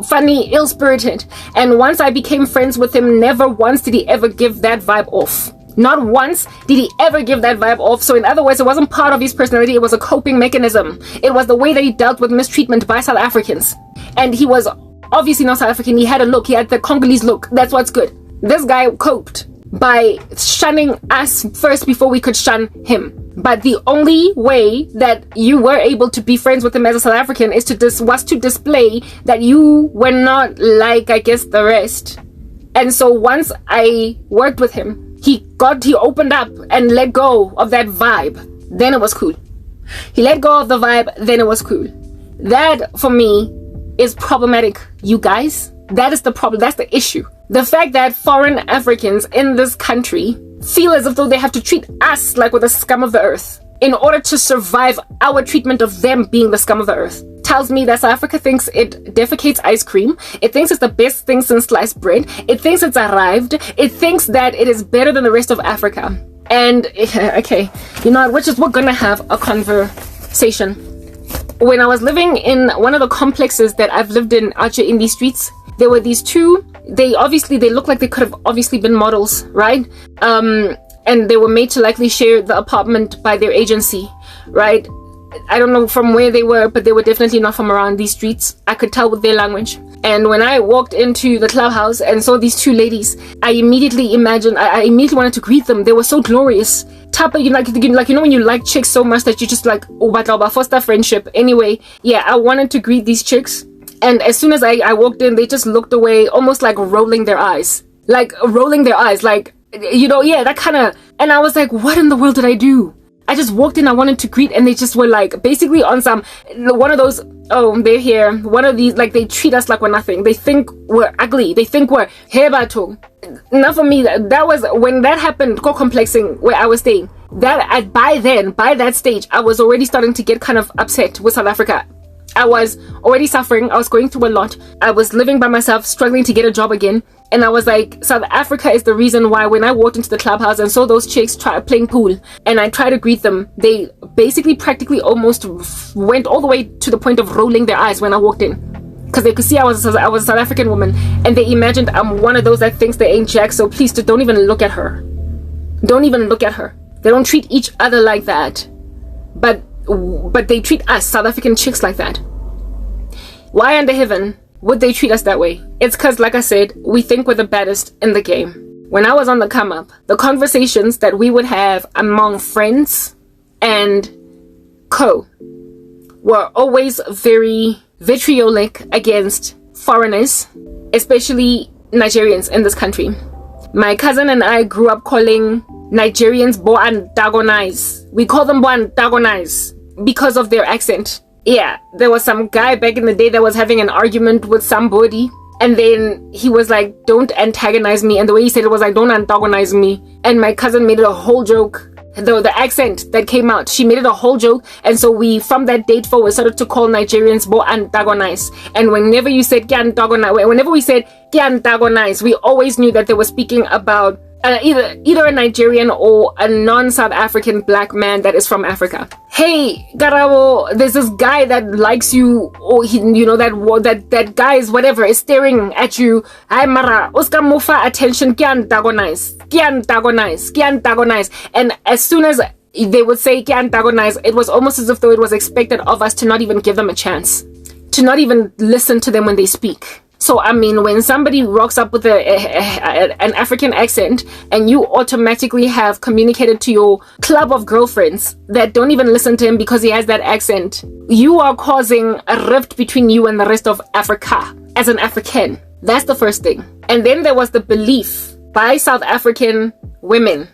funny, ill-spirited. And once I became friends with him, never once did he ever give that vibe off. Not once did he ever give that vibe off. So in other words, it wasn't part of his personality. It was a coping mechanism. It was the way that he dealt with mistreatment by South Africans. And he was obviously not South African. He had a look. He had the Congolese look. That's what's good. This guy coped by shunning us first before we could shun him. But the only way that you were able to be friends with him as a South African was to display that you were not like, I guess, the rest. And so once I worked with him, he opened up and let go of that vibe. Then it was cool. He let go of the vibe, then it was cool. That, for me, is problematic, you guys. That is the problem. That's the issue. The fact that foreign Africans in this country feel as if though they have to treat us like we're the scum of the earth in order to survive our treatment of them being the scum of the earth tells me that South Africa thinks it defecates ice cream. It thinks it's the best thing since sliced bread. It thinks it's arrived. It thinks that it is better than the rest of Africa. And, okay, you know what, we're gonna have a conversation. When I was living in one of the complexes that I've lived in out here in these streets, there were these two, they look like they could have obviously been models, right? And they were made to likely share the apartment by their agency, right? I don't know from where they were, but they were definitely not from around these streets. I could tell with their language. And when I walked into the clubhouse and saw these two ladies, I immediately wanted to greet them. They were so glorious. Tapa, you know when you like chicks so much that you just like, oh, but foster friendship. Anyway, yeah, I wanted to greet these chicks. And as soon as I walked in, they just looked away, almost like rolling their eyes. Like, you know, yeah, that kind of... And I was like, what in the world did I do? I just walked in, I wanted to greet, and they just were like, basically on some, one of those, oh, they're here, one of these, like, they treat us like we're nothing. They think we're ugly. They think we're hebato. Not for me. That was, when that happened, co-complexing, where I was staying, that, by that stage, I was already starting to get kind of upset with South Africa. I was already suffering. I was going through a lot. I was living by myself, struggling to get a job again. And I was like, South Africa is the reason why when I walked into the clubhouse and saw those chicks playing pool, and I tried to greet them, they basically practically almost went all the way to the point of rolling their eyes when I walked in. Because they could see I was a South African woman, and they imagined I'm one of those that thinks they ain't jack, so please don't even look at her. Don't even look at her. They don't treat each other like that. But they treat us, South African chicks, like that. Why under heaven would they treat us that way? It's because, like I said, we think we're the baddest in the game. When I was on the come up, the conversations that we would have among friends and co were always very vitriolic against foreigners, especially Nigerians in this country. My cousin and I grew up calling Nigerians bo antagonize. We call them bo antagonize because of their accent. Yeah, there was some guy back in the day that was having an argument with somebody, and then he was like, don't antagonize me, and the way he said it was like, don't antagonize me, and my cousin made it a whole joke. The accent that came out, she made it a whole joke, and so we, from that date forward, started to call Nigerians bo antagonize. And whenever you said ke antagonize, whenever we said ke antagonize, we always knew that they were speaking about either a Nigerian or a non-South African black man that is from Africa. Hey, Karabo, there's this guy that likes you, or he, you know, that guy is whatever, is staring at you. Hi, Mara, Oscar Mufa, attention, ke antagonize, ke antagonize, ke antagonize. And as soon as they would say ke antagonize, it was almost as if though it was expected of us to not even give them a chance, to not even listen to them when they speak. So, I mean, when somebody rocks up with an African accent and you automatically have communicated to your club of girlfriends that don't even listen to him because he has that accent, you are causing a rift between you and the rest of Africa as an African. That's the first thing. And then there was the belief by South African women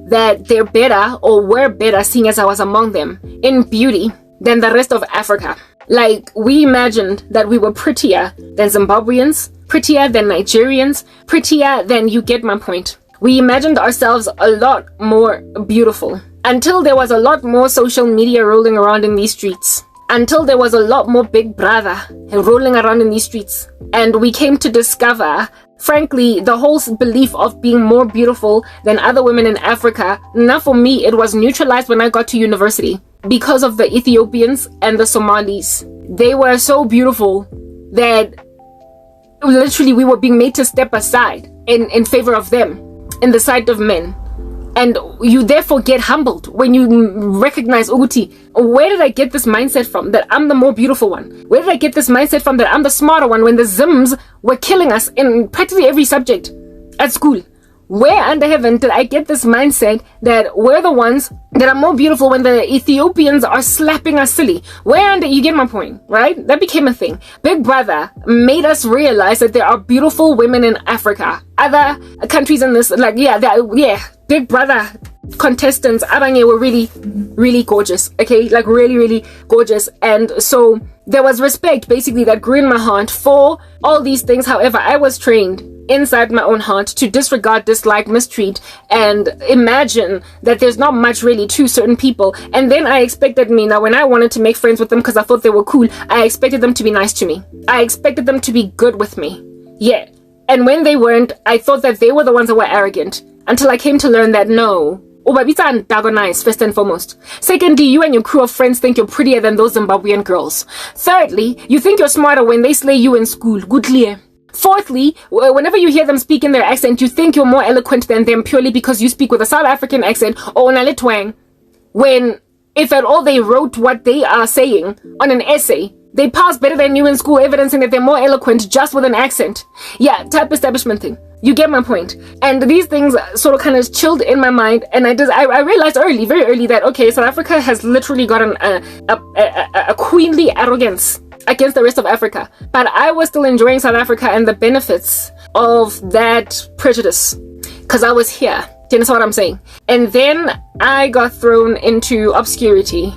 that they're better or were better, seeing as I was among them, in beauty than the rest of Africa. Like, we imagined that we were prettier than Zimbabweans, prettier than Nigerians, prettier than, you get my point. We imagined ourselves a lot more beautiful until there was a lot more social media rolling around in these streets. Until there was a lot more Big Brother rolling around in these streets. And we came to discover, frankly, the whole belief of being more beautiful than other women in Africa. Now for me, it was neutralized when I got to university. Because of the Ethiopians and the Somalis. They were so beautiful that literally we were being made to step aside in favor of them, in the sight of men. And you therefore get humbled when you recognize, Uguti, where did I get this mindset from that I'm the more beautiful one? Where did I get this mindset from that I'm the smarter one when the Zims were killing us in practically every subject at school? Where under heaven did I get this mindset that we're the ones that are more beautiful when the Ethiopians are slapping us silly? Where under, you get my point, right? That became a thing. Big Brother made us realize that there are beautiful women in Africa. Other countries in this, like, Big Brother contestants, Abanye, were really, really gorgeous, okay? Like, really, really gorgeous. And so there was respect, basically, that grew in my heart for all these things. However, I was trained inside my own heart to disregard, dislike, mistreat, and imagine that there's not much really to certain people. And then I expected now when I wanted to make friends with them because I thought they were cool, I expected them to be nice to me. I expected them to be good with me. Yeah. And when they weren't, I thought that they were the ones that were arrogant, until I came to learn that no, Obabita antagonize first and foremost. Secondly, you and your crew of friends think you're prettier than those Zimbabwean girls. Thirdly, you think you're smarter when they slay you in school. Good clear. Fourthly, whenever you hear them speak in their accent, you think you're more eloquent than them purely because you speak with a South African accent or on a Litwang. When, if at all they wrote what they are saying on an essay, they pass better than you in school, evidencing that they're more eloquent just with an accent. Yeah, type establishment thing. You get my point. And these things sort of kind of chilled in my mind, and I realized very early that, okay, South Africa has literally gotten a queenly arrogance against the rest of Africa. But I was still enjoying South Africa and the benefits of that prejudice because I was here. Do you understand what I'm saying? And then I got thrown into obscurity.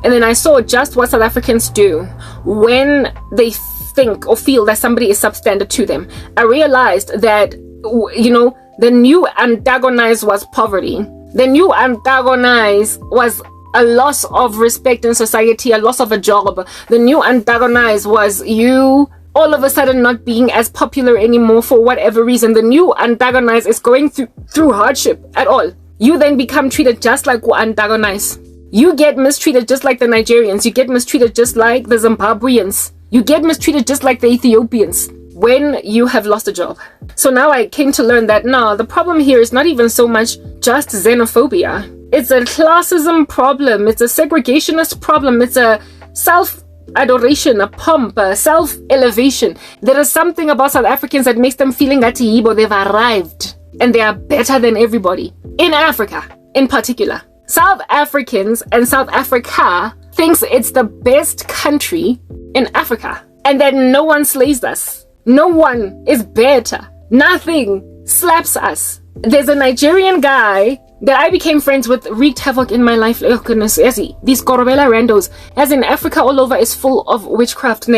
And then I saw just what South Africans do when they think or feel that somebody is substandard to them. I realized that, you know, the new antagonized was poverty. The new antagonized was a loss of respect in society, a loss of a job. The new antagonized was you all of a sudden not being as popular anymore for whatever reason. The new antagonized is going through hardship at all. You then become treated just like antagonized. You get mistreated just like the Nigerians. You get mistreated just like the Zimbabweans. You get mistreated just like the Ethiopians when you have lost a job. So now I came to learn that no, the problem here is not even so much just xenophobia. It's a classism problem. It's a segregationist problem. It's a self-adoration, a pomp, a self-elevation. There is something about South Africans that makes them feeling that they've arrived and they are better than everybody. In Africa, in particular. South Africans and South Africa thinks it's the best country in Africa and that no one slays us. No one is better. Nothing slaps us. There's a Nigerian guy that I became friends with, wreaked havoc in my life. Oh goodness, these Korobela randos, as in Africa all over, is full of witchcraft.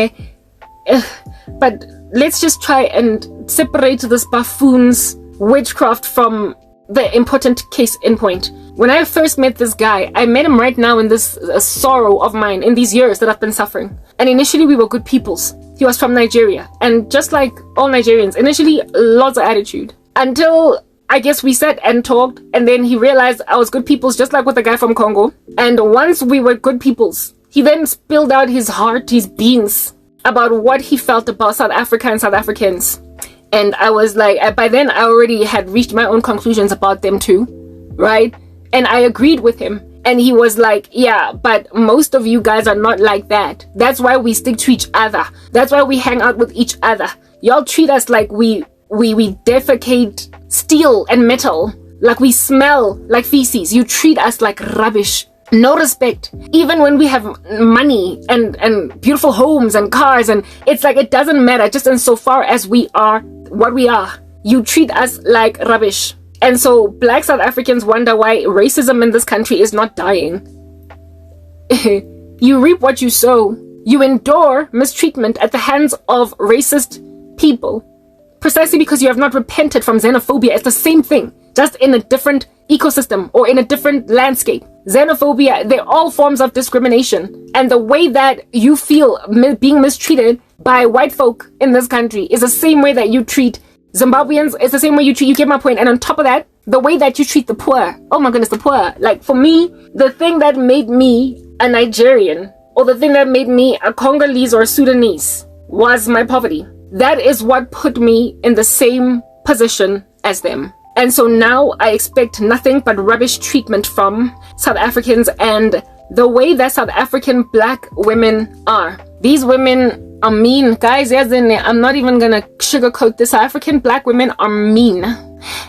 But let's just try and separate this buffoon's witchcraft from the important case in point. When I first met this guy, I met him right now in this sorrow of mine, in these years that I've been suffering. And initially we were good peoples. He was from Nigeria. And just like all Nigerians, initially lots of attitude. Until I guess we sat and talked, and then he realized I was good peoples, just like with the guy from Congo. And once we were good peoples, he then spilled out his heart, his beans, about what he felt about South Africa and South Africans. And I was like, by then I already had reached my own conclusions about them too, right? And I agreed with him. And he was like, yeah, but most of you guys are not like that. That's why we stick to each other. That's why we hang out with each other. Y'all treat us like we defecate steel and metal, like we smell like feces. You treat us like rubbish. No respect. Even when we have money and beautiful homes and cars, and it's like it doesn't matter, just insofar as we are what we are. You treat us like rubbish. And so black South Africans wonder why racism in this country is not dying. You reap what you sow. You endure mistreatment at the hands of racist people precisely because you have not repented from xenophobia. It's the same thing, just in a different ecosystem or in a different landscape. Xenophobia, they're all forms of discrimination. And the way that you feel being mistreated by white folk in this country is the same way that you treat Zimbabweans. It's the same way you get my point. And on top of that, the way that you treat the poor. Oh my goodness, the poor. Like for me, the thing that made me a Nigerian, or the thing that made me a Congolese or a Sudanese, was my poverty. That is what put me in the same position as them. And so now I expect nothing but rubbish treatment from South Africans and the way that South African black women are. These women are mean. Guys, I'm not even gonna sugarcoat this. South African black women are mean.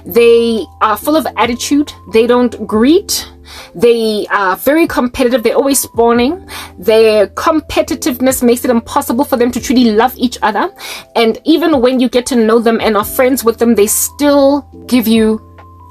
They are full of attitude. They don't greet. They are very competitive. They're always spawning. Their competitiveness makes it impossible for them to truly love each other. And even when you get to know them and are friends with them, they still give you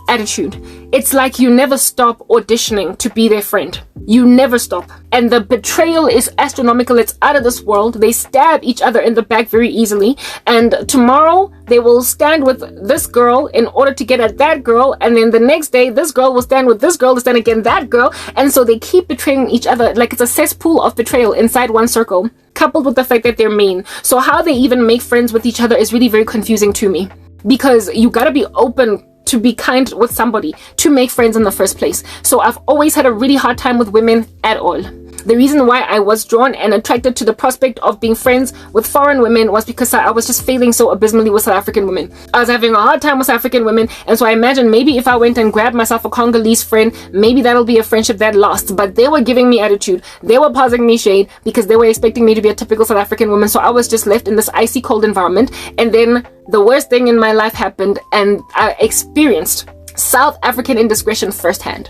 attitude. It's like you never stop auditioning to be their friend. You never stop. And the betrayal is astronomical. It's out of this world. They stab each other in the back very easily. And tomorrow they will stand with this girl in order to get at that girl. And then the next day, this girl will stand with this girl to stand against that girl. And so they keep betraying each other like it's a cesspool of betrayal inside one circle, coupled with the fact that they're mean. So how they even make friends with each other is really very confusing to me, because you gotta be open to be kind with somebody to make friends in the first place. So I've always had a really hard time with women at all. The reason why I was drawn and attracted to the prospect of being friends with foreign women was because I was just failing so abysmally with South African women. I was having a hard time with South African women, and so I imagined maybe if I went and grabbed myself a Congolese friend, maybe that'll be a friendship that lasts. But they were giving me attitude. They were posing me shade because they were expecting me to be a typical South African woman. So I was just left in this icy cold environment. And then the worst thing in my life happened, and I experienced South African indiscretion firsthand.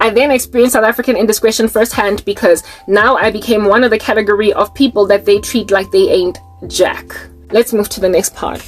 I then experienced South African indiscretion firsthand because now I became one of the category of people that they treat like they ain't jack. Let's move to the next part.